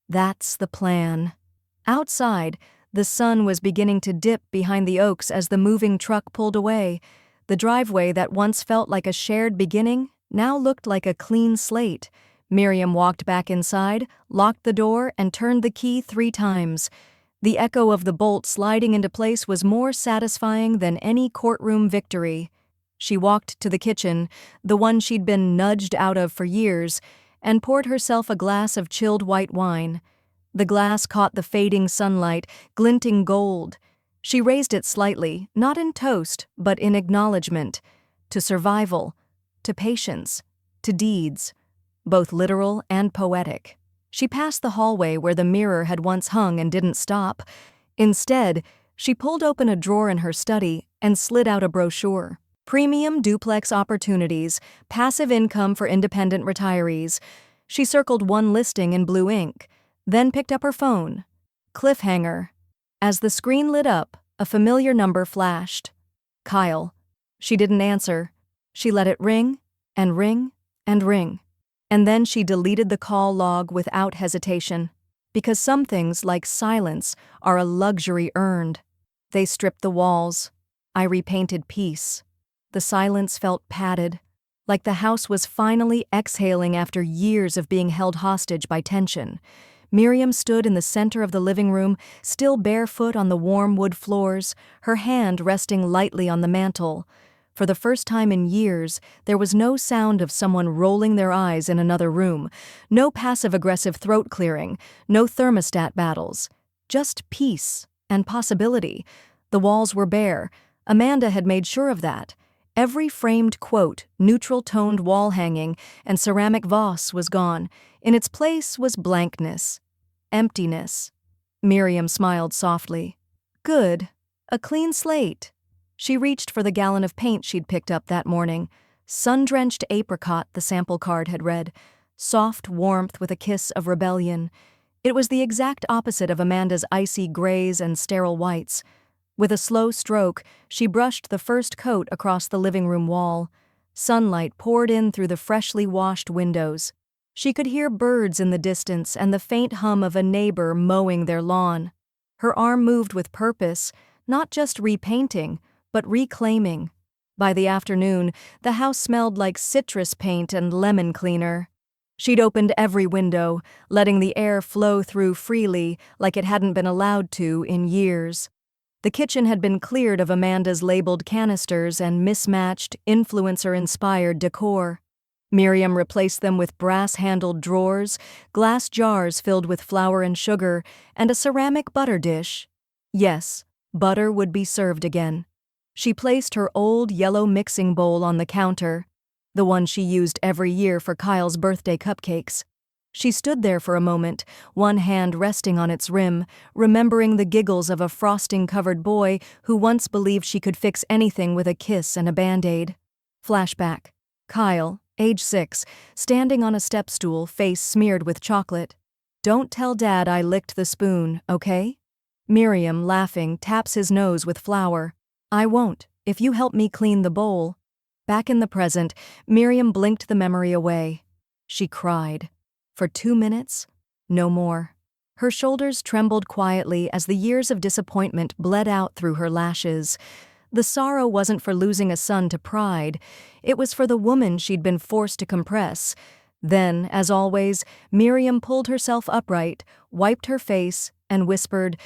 "That's the plan." Outside, the sun was beginning to dip behind the oaks as the moving truck pulled away. The driveway that once felt like a shared beginning now looked like a clean slate. Miriam walked back inside, locked the door, and turned the key 3 times. The echo of the bolt sliding into place was more satisfying than any courtroom victory. She walked to the kitchen, the one she'd been nudged out of for years, and poured herself a glass of chilled white wine. The glass caught the fading sunlight, glinting gold. She raised it slightly, not in toast, but in acknowledgement. To survival, to patience, to deeds. both literal and poetic. She passed the hallway where the mirror had once hung and didn't stop. Instead, she pulled open a drawer in her study and slid out a brochure. Premium duplex opportunities, passive income for independent retirees. She circled one listing in blue ink, then picked up her phone. Cliffhanger. As the screen lit up, a familiar number flashed. Kyle. She didn't answer. She let it ring, and ring, and ring. And then she deleted the call log without hesitation. Because some things, like silence, are a luxury earned. They stripped the walls. I repainted peace. The silence felt padded, like the house was finally exhaling after years of being held hostage by tension. Miriam stood in the center of the living room, still barefoot on the warm wood floors, her hand resting lightly on the mantel. For the first time in years, there was no sound of someone rolling their eyes in another room, no passive-aggressive throat clearing, no thermostat battles. Just peace and possibility. The walls were bare. Amanda had made sure of that. Every framed quote, neutral-toned wall hanging, and ceramic vase was gone. In its place was blankness. Emptiness. Miriam smiled softly. Good. A clean slate. She reached for the gallon of paint she'd picked up that morning. Sun-drenched apricot, the sample card had read. Soft warmth with a kiss of rebellion. It was the exact opposite of Amanda's icy grays and sterile whites. With a slow stroke, she brushed the first coat across the living room wall. Sunlight poured in through the freshly washed windows. She could hear birds in the distance and the faint hum of a neighbor mowing their lawn. Her arm moved with purpose, not just repainting, but reclaiming. By the afternoon, the house smelled like citrus paint and lemon cleaner. She'd opened every window, letting the air flow through freely like it hadn't been allowed to in years. The kitchen had been cleared of Amanda's labeled canisters and mismatched, influencer-inspired decor. Miriam replaced them with brass-handled drawers, glass jars filled with flour and sugar, and a ceramic butter dish. Yes, butter would be served again. She placed her old yellow mixing bowl on the counter, the one she used every year for Kyle's birthday cupcakes. She stood there for a moment, one hand resting on its rim, remembering the giggles of a frosting-covered boy who once believed she could fix anything with a kiss and a Band-Aid. Flashback. Kyle, age 6, standing on a step stool, face smeared with chocolate. Don't tell Dad I licked the spoon, okay? Miriam, laughing, taps his nose with flour. I won't, if you help me clean the bowl. Back in the present, Miriam blinked the memory away. She cried. For 2 minutes? No more. Her shoulders trembled quietly as the years of disappointment bled out through her lashes. The sorrow wasn't for losing a son to pride. It was for the woman she'd been forced to compress. Then, as always, Miriam pulled herself upright, wiped her face, and whispered,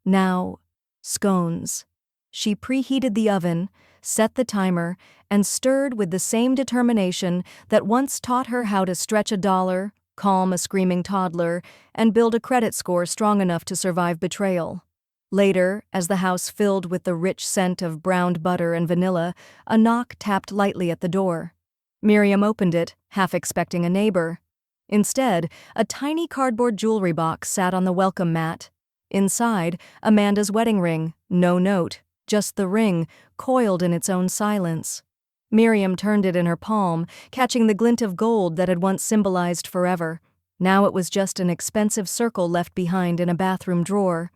Now, scones. She preheated the oven, set the timer, and stirred with the same determination that once taught her how to stretch a dollar, calm a screaming toddler, and build a credit score strong enough to survive betrayal. Later, as the house filled with the rich scent of browned butter and vanilla, a knock tapped lightly at the door. Miriam opened it, half expecting a neighbor. Instead, a tiny cardboard jewelry box sat on the welcome mat. Inside, Amanda's wedding ring, no note, just the ring, coiled in its own silence. Miriam turned it in her palm, catching the glint of gold that had once symbolized forever. Now it was just an expensive circle left behind in a bathroom drawer.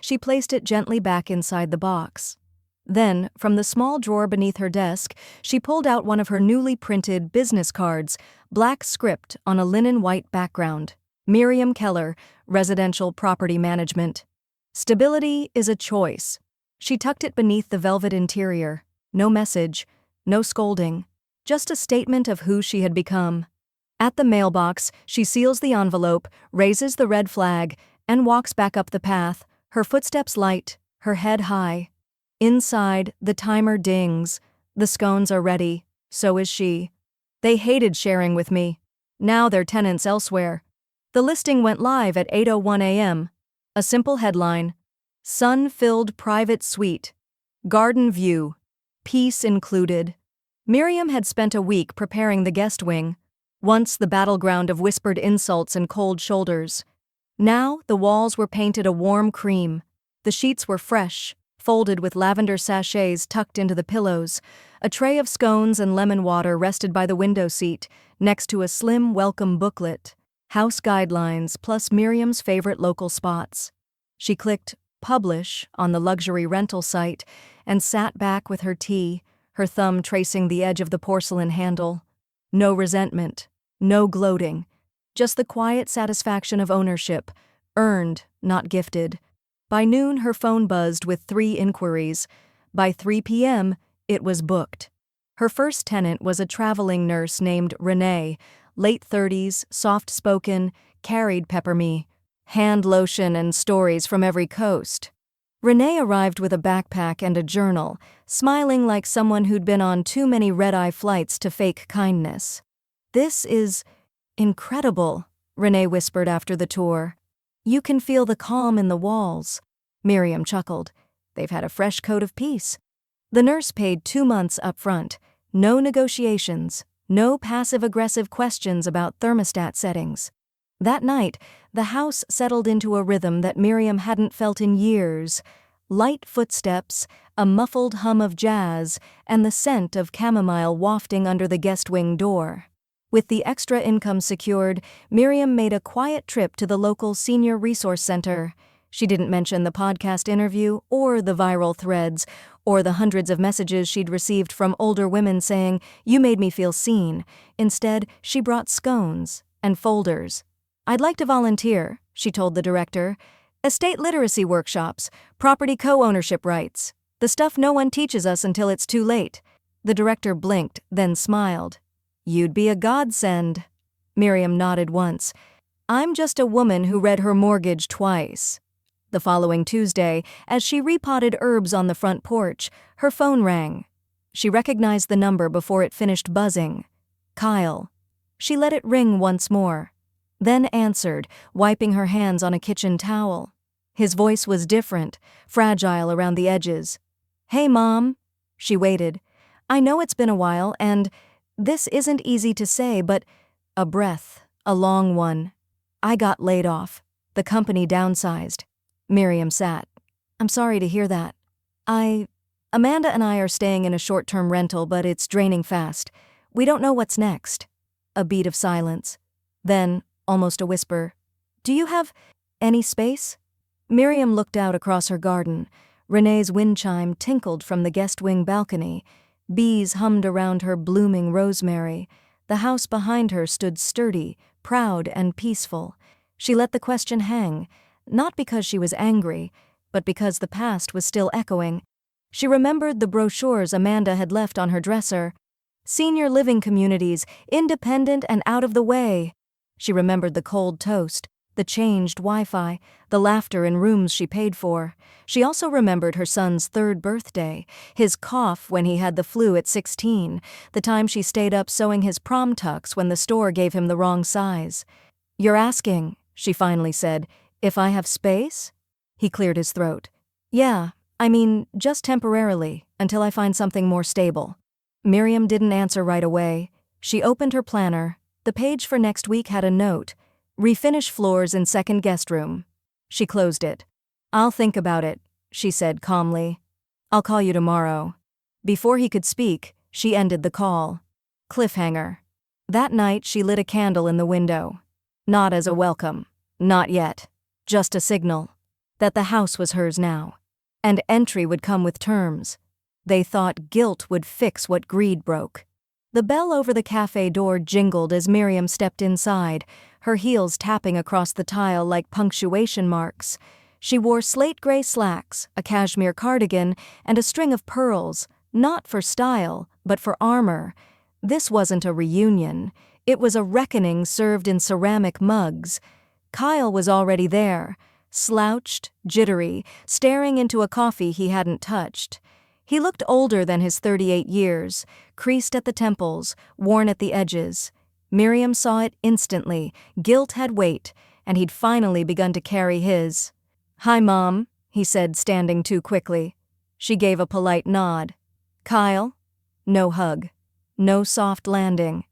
She placed it gently back inside the box. Then, from the small drawer beneath her desk, she pulled out one of her newly printed business cards, black script on a linen-white background. Miriam Keller, Residential Property Management. Stability is a choice. She tucked it beneath the velvet interior. No message. No scolding, just a statement of who she had become. At the mailbox, she seals the envelope, raises the red flag, and walks back up the path, her footsteps light, her head high. Inside, the timer dings. The scones are ready, so is she. They hated sharing with me. Now they're tenants elsewhere. The listing went live at 8:01 a.m. A simple headline. Sun-filled private suite. Garden view. Peace included. Miriam had spent a week preparing the guest wing. once the battleground of whispered insults and cold shoulders. Now the walls were painted a warm cream. The sheets were fresh, folded with lavender sachets tucked into the pillows. A tray of scones and lemon water rested by the window seat, next to a slim welcome booklet. House guidelines plus Miriam's favorite local spots. She clicked Publish on the luxury rental site and sat back with her tea, her thumb tracing the edge of the porcelain handle. No resentment, no gloating, just the quiet satisfaction of ownership, earned, not gifted. By noon, her phone buzzed with 3 inquiries. By 3 p.m., it was booked. Her first tenant was a traveling nurse named Renee, late 30s, soft-spoken, carried peppermint, hand lotion and stories from every coast. Renee arrived with a backpack and a journal, smiling like someone who'd been on too many red-eye flights to fake kindness. "This is incredible," Renee whispered after the tour. "You can feel the calm in the walls." Miriam chuckled. "They've had a fresh coat of peace." The nurse paid 2 months up front. No negotiations, no passive-aggressive questions about thermostat settings. That night, the house settled into a rhythm that Miriam hadn't felt in years. Light footsteps, a muffled hum of jazz, and the scent of chamomile wafting under the guest wing door. With the extra income secured, Miriam made a quiet trip to the local senior resource center. She didn't mention the podcast interview or the viral threads or the hundreds of messages she'd received from older women saying, "You made me feel seen." Instead, she brought scones and folders. "I'd like to volunteer," she told the director. "Estate literacy workshops, property co-ownership rights. The stuff no one teaches us until it's too late." The director blinked, then smiled. "You'd be a godsend." Miriam nodded once. "I'm just a woman who read her mortgage twice." The following Tuesday, as she repotted herbs on the front porch, her phone rang. She recognized the number before it finished buzzing. Kyle. She let it ring once more, then answered, wiping her hands on a kitchen towel. His voice was different, fragile around the edges. "Hey, Mom." She waited. "I know it's been a while, and this isn't easy to say, but..." A breath, a long one. "I got laid off. The company downsized." Miriam sat. "I'm sorry to hear that. Amanda and I are staying in a short-term rental, but it's draining fast. We don't know what's next." A beat of silence. Then, almost a whisper, "Do you have any space?" Miriam looked out across her garden. Renee's wind chime tinkled from the guest wing balcony. Bees hummed around her blooming rosemary. The house behind her stood sturdy, proud, and peaceful. She let the question hang, not because she was angry, but because the past was still echoing. She remembered the brochures Amanda had left on her dresser. Senior living communities, independent and out of the way. She remembered the cold toast, the changed Wi-Fi, the laughter in rooms she paid for. She also remembered her son's 3rd birthday, his cough when he had the flu at 16, the time she stayed up sewing his prom tux when the store gave him the wrong size. "You're asking," she finally said, "if I have space?" He cleared his throat. "Yeah, I mean, just temporarily, until I find something more stable." Miriam didn't answer right away. She opened her planner. The page for next week had a note, "Refinish floors in 2nd guest room." She closed it. "I'll think about it," she said calmly. "I'll call you tomorrow." Before he could speak, she ended the call. Cliffhanger. That night she lit a candle in the window. Not as a welcome. Not yet. Just a signal. That the house was hers now. And entry would come with terms. They thought guilt would fix what greed broke. The bell over the cafe door jingled as Miriam stepped inside, her heels tapping across the tile like punctuation marks. She wore slate-gray slacks, a cashmere cardigan, and a string of pearls, not for style, but for armor. This wasn't a reunion. It was a reckoning served in ceramic mugs. Kyle was already there, slouched, jittery, staring into a coffee he hadn't touched. He looked older than his 38 years, creased at the temples, worn at the edges. Miriam saw it instantly. Guilt had weight, and he'd finally begun to carry his. "Hi, Mom," he said, standing too quickly. She gave a polite nod. "Kyle?" No hug. No soft landing.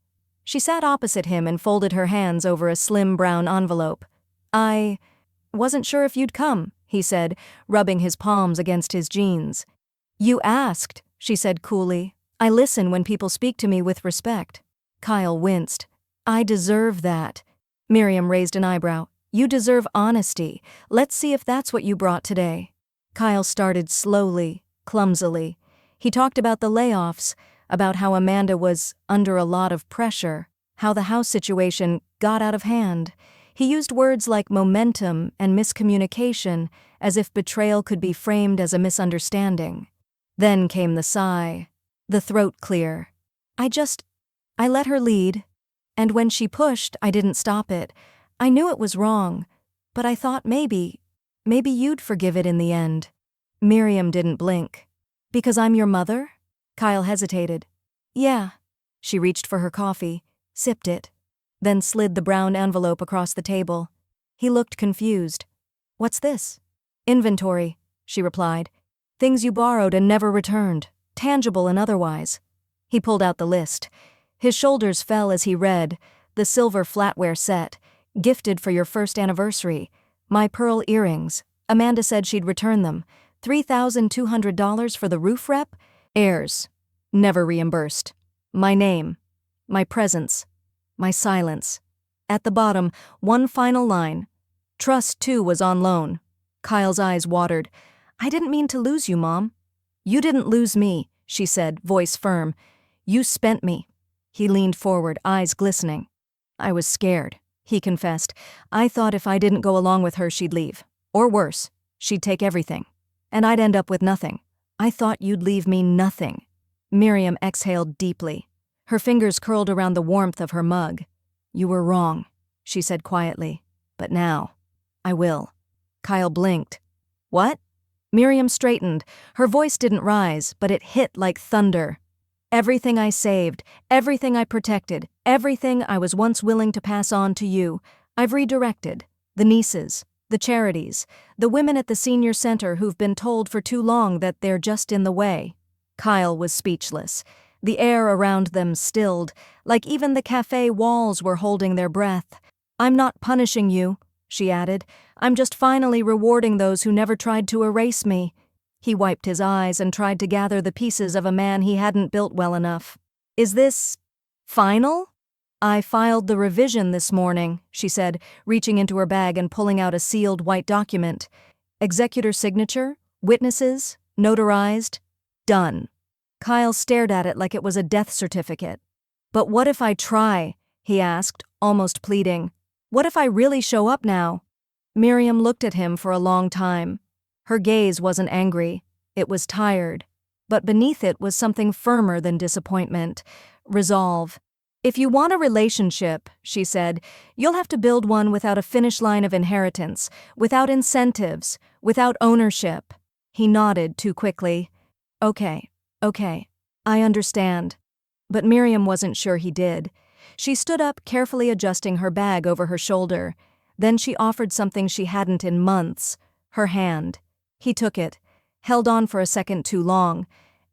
She sat opposite him and folded her hands over a slim brown envelope. "I wasn't sure if you'd come," he said, rubbing his palms against his jeans. "You asked," she said coolly. "I listen when people speak to me with respect." Kyle winced. "I deserve that." Miriam raised an eyebrow. "You deserve honesty. Let's see if that's what you brought today." Kyle started slowly, clumsily. He talked about the layoffs, about how Amanda was under a lot of pressure, how the house situation got out of hand. He used words like momentum and miscommunication, as if betrayal could be framed as a misunderstanding. Then came the sigh, the throat clear. I let her lead, and when she pushed, I didn't stop it. I knew it was wrong, but I thought maybe you'd forgive it in the end." Miriam didn't blink. "Because I'm your mother?" Kyle hesitated. "Yeah." She reached for her coffee, sipped it, then slid the brown envelope across the table. He looked confused. "What's this?" "Inventory," she replied. "Things you borrowed and never returned, tangible and otherwise." He pulled out the list. His shoulders fell as he read, "The silver flatware set, gifted for your first anniversary. My pearl earrings. Amanda said she'd return them. $3,200 for the roof rep. Heirs. Never reimbursed. My name. My presence. My silence." At the bottom, one final line. "Trust, too, was on loan." Kyle's eyes watered. "I didn't mean to lose you, Mom." "You didn't lose me," she said, voice firm. "You spent me." He leaned forward, eyes glistening. "I was scared," he confessed. "I thought if I didn't go along with her, she'd leave. Or worse, she'd take everything. And I'd end up with nothing. I thought you'd leave me nothing." Miriam exhaled deeply. Her fingers curled around the warmth of her mug. "You were wrong," she said quietly. "But now, I will." Kyle blinked. "What?" Miriam straightened. Her voice didn't rise, but it hit like thunder. "Everything I saved, everything I protected, everything I was once willing to pass on to you, I've redirected. The nieces, the charities, the women at the senior center who've been told for too long that they're just in the way." Kyle was speechless. The air around them stilled, like even the cafe walls were holding their breath. "I'm not punishing you," she added. "I'm just finally rewarding those who never tried to erase me." He wiped his eyes and tried to gather the pieces of a man he hadn't built well enough. "Is this final?" "I filed the revision this morning," she said, reaching into her bag and pulling out a sealed white document. "Executor signature, witnesses, notarized, done." Kyle stared at it like it was a death certificate. "But what if I try?" he asked, almost pleading. "What if I really show up now?" Miriam looked at him for a long time. Her gaze wasn't angry, it was tired. But beneath it was something firmer than disappointment, resolve. "If you want a relationship," she said, "you'll have to build one without a finish line of inheritance, without incentives, without ownership." He nodded too quickly. Okay, I understand." But Miriam wasn't sure he did. She stood up, carefully adjusting her bag over her shoulder. Then she offered something she hadn't in months, her hand. He took it, held on for a second too long.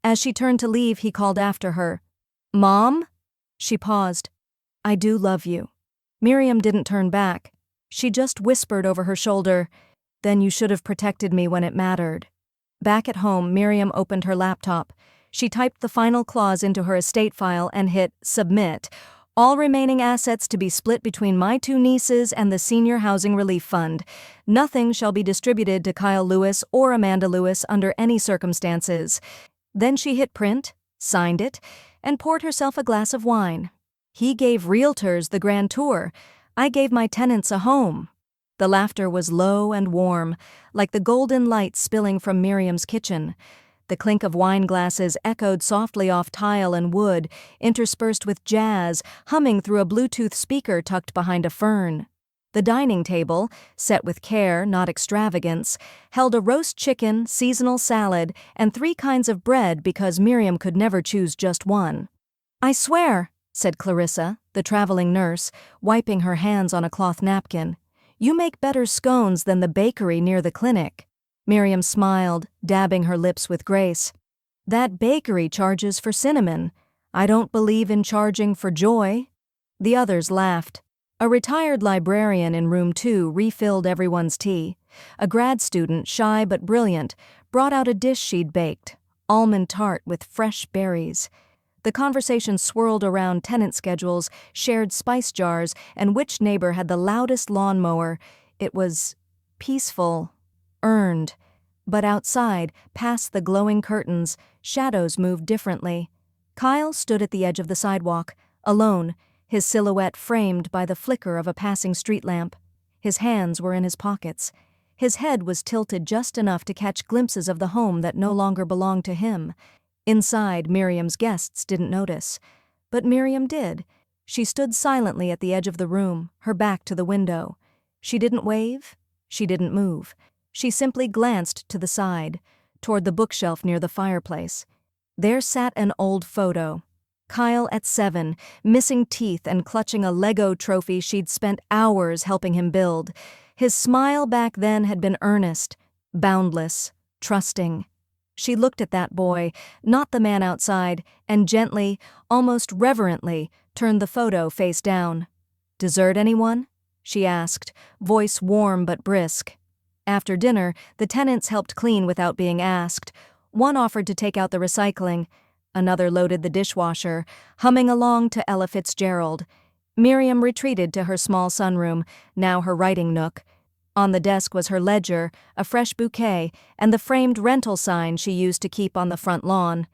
As she turned to leave, he called after her. "Mom?" She paused. "I do love you." Miriam didn't turn back. She just whispered over her shoulder, "Then you should have protected me when it mattered." Back at home, Miriam opened her laptop. She typed the final clause into her estate file and hit submit. "All remaining assets to be split between my two nieces and the Senior Housing Relief Fund. Nothing shall be distributed to Kyle Lewis or Amanda Lewis under any circumstances." Then she hit print, signed it, and poured herself a glass of wine. "He gave realtors the grand tour. I gave my tenants a home." The laughter was low and warm, like the golden light spilling from Miriam's kitchen. The clink of wine glasses echoed softly off tile and wood, interspersed with jazz, humming through a Bluetooth speaker tucked behind a fern. The dining table, set with care, not extravagance, held a roast chicken, seasonal salad, and 3 kinds of bread because Miriam could never choose just one. "I swear," said Clarissa, the traveling nurse, wiping her hands on a cloth napkin, "you make better scones than the bakery near the clinic." Miriam smiled, dabbing her lips with grace. "That bakery charges for cinnamon. I don't believe in charging for joy." The others laughed. A retired librarian in room 2 refilled everyone's tea. A grad student, shy but brilliant, brought out a dish she'd baked, almond tart with fresh berries. The conversation swirled around tenant schedules, shared spice jars, and which neighbor had the loudest lawnmower. It was peaceful, earned. But outside, past the glowing curtains, shadows moved differently. Kyle stood at the edge of the sidewalk, alone, his silhouette framed by the flicker of a passing street lamp. His hands were in his pockets. His head was tilted just enough to catch glimpses of the home that no longer belonged to him. Inside, Miriam's guests didn't notice. But Miriam did. She stood silently at the edge of the room, her back to the window. She didn't wave. She didn't move. She simply glanced to the side, toward the bookshelf near the fireplace. There sat an old photo. Kyle at 7, missing teeth and clutching a Lego trophy she'd spent hours helping him build. His smile back then had been earnest, boundless, trusting. She looked at that boy, not the man outside, and gently, almost reverently, turned the photo face down. "Dessert, anyone?" she asked, voice warm but brisk. After dinner, the tenants helped clean without being asked. One offered to take out the recycling. Another loaded the dishwasher, humming along to Ella Fitzgerald. Miriam retreated to her small sunroom, now her writing nook. On the desk was her ledger, a fresh bouquet, and the framed rental sign she used to keep on the front lawn.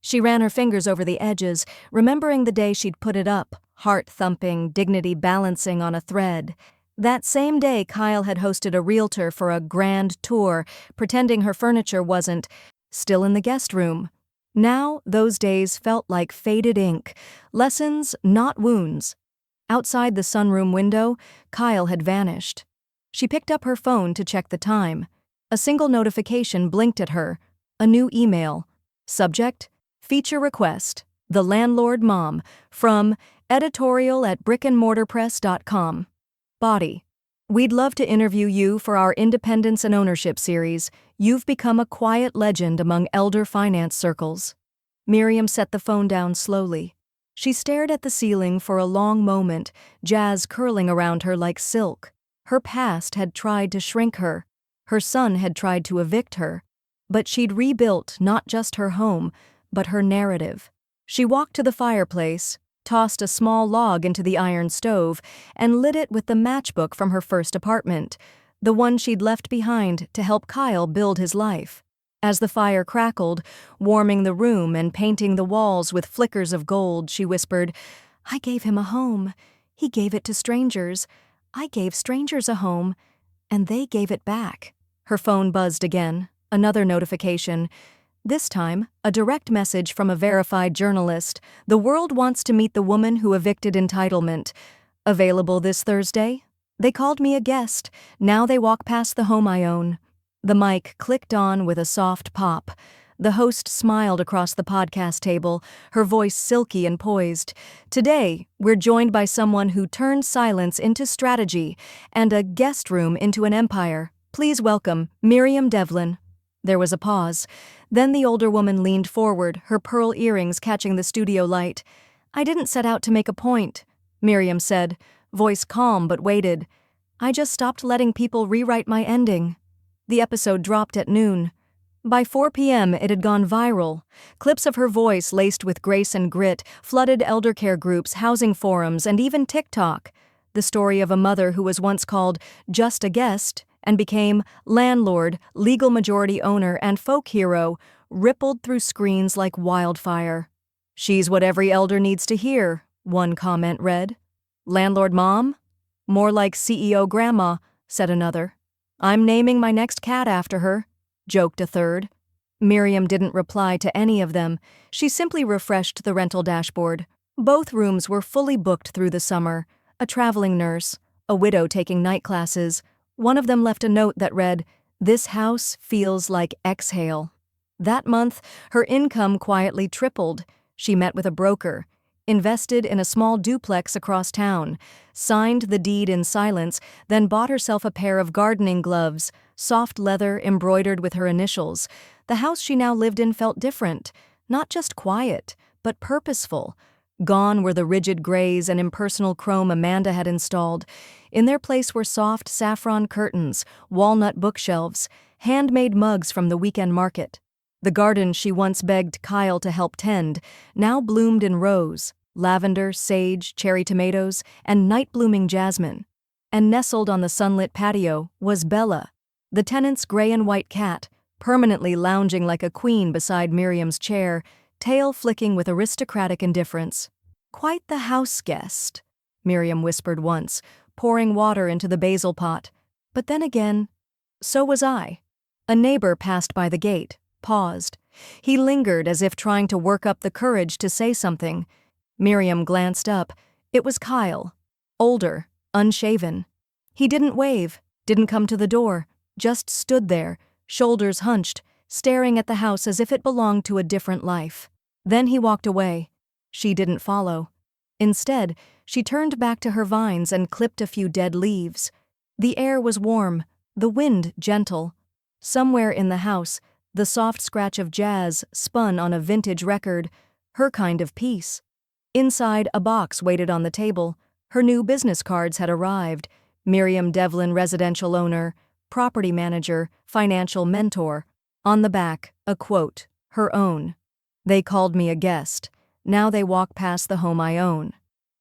She ran her fingers over the edges, remembering the day she'd put it up, heart thumping, dignity balancing on a thread. That same day, Kyle had hosted a realtor for a grand tour, pretending her furniture wasn't still in the guest room. Now, those days felt like faded ink, lessons, not wounds. Outside the sunroom window, Kyle had vanished. She picked up her phone to check the time. A single notification blinked at her. A new email. Subject: Feature request. The Landlord Mom. From editorial@brickandmortarpress.com. Body: We'd love to interview you for our Independence and Ownership series. You've become a quiet legend among elder finance circles. Miriam set the phone down slowly. She stared at the ceiling for a long moment, jazz curling around her like silk. Her past had tried to shrink her. Her son had tried to evict her. But she'd rebuilt not just her home, but her narrative. She walked to the fireplace, tossed a small log into the iron stove, and lit it with the matchbook from her first apartment, the one she'd left behind to help Kyle build his life. As the fire crackled, warming the room and painting the walls with flickers of gold, she whispered, "I gave him a home. He gave it to strangers. I gave strangers a home, and they gave it back." Her phone buzzed again, another notification. This time, a direct message from a verified journalist. "The world wants to meet the woman who evicted entitlement. Available this Thursday? They called me a guest. Now they walk past the home I own." The mic clicked on with a soft pop. The host smiled across the podcast table, her voice silky and poised. "Today, we're joined by someone who turned silence into strategy and a guest room into an empire. Please welcome Miriam Devlin." There was a pause. Then the older woman leaned forward, her pearl earrings catching the studio light. "I didn't set out to make a point," Miriam said, voice calm but weighted. "I just stopped letting people rewrite my ending." The episode dropped at noon. By 4 p.m., it had gone viral. Clips of her voice laced with grace and grit flooded eldercare groups, housing forums, and even TikTok. The story of a mother who was once called just a guest and became landlord, legal majority owner, and folk hero rippled through screens like wildfire. "She's what every elder needs to hear," one comment read. "Landlord mom? More like CEO grandma," said another. "I'm naming my next cat after her," joked a third. Miriam didn't reply to any of them. She simply refreshed the rental dashboard. Both rooms were fully booked through the summer. A traveling nurse, a widow taking night classes. One of them left a note that read, "This house feels like exhale." That month, her income quietly tripled. She met with a broker, invested in a small duplex across town, signed the deed in silence, then bought herself a pair of gardening gloves, soft leather embroidered with her initials. The house she now lived in felt different, not just quiet, but purposeful. Gone were the rigid grays and impersonal chrome Amanda had installed. In their place were soft saffron curtains, walnut bookshelves, handmade mugs from the weekend market. The garden she once begged Kyle to help tend now bloomed in rows: lavender, sage, cherry tomatoes, and night-blooming jasmine. And nestled on the sunlit patio was Bella, the tenant's gray and white cat, permanently lounging like a queen beside Miriam's chair, tail flicking with aristocratic indifference. "Quite the house guest," Miriam whispered once, pouring water into the basil pot. But then again, so was I. A neighbor passed by the gate, paused. He lingered as if trying to work up the courage to say something. Miriam glanced up. It was Kyle. Older, unshaven. He didn't wave, didn't come to the door, just stood there, shoulders hunched, staring at the house as if it belonged to a different life. Then he walked away. She didn't follow. Instead, she turned back to her vines and clipped a few dead leaves. The air was warm, the wind gentle. Somewhere in the house, the soft scratch of jazz spun on a vintage record, her kind of peace. Inside, a box waited on the table. Her new business cards had arrived. Miriam Devlin, residential owner, property manager, financial mentor. On the back, a quote, her own. "They called me a guest. Now they walk past the home I own."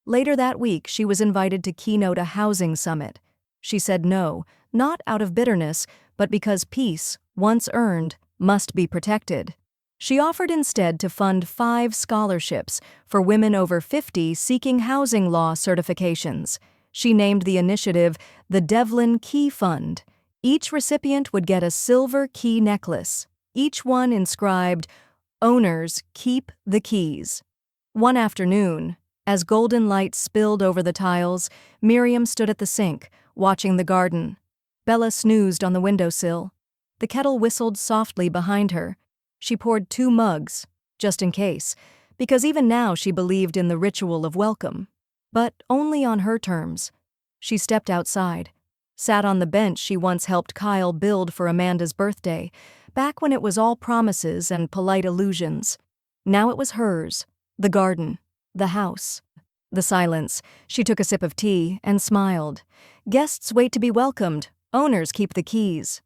Later that week, she was invited to keynote a housing summit. She said no, not out of bitterness, but because peace, once earned, must be protected. She offered instead to fund 5 scholarships for women over 50 seeking housing law certifications. She named the initiative the Devlin Key Fund. Each recipient would get a silver key necklace, each one inscribed, "Owners, keep the keys." One afternoon, as golden light spilled over the tiles, Miriam stood at the sink, watching the garden. Bella snoozed on the windowsill. The kettle whistled softly behind her. She poured 2 mugs, just in case, because even now she believed in the ritual of welcome. But only on her terms. She stepped outside, sat on the bench she once helped Kyle build for Amanda's birthday, back when it was all promises and polite illusions. Now it was hers, the garden, the house. The silence. She took a sip of tea and smiled. Guests wait to be welcomed. Owners keep the keys.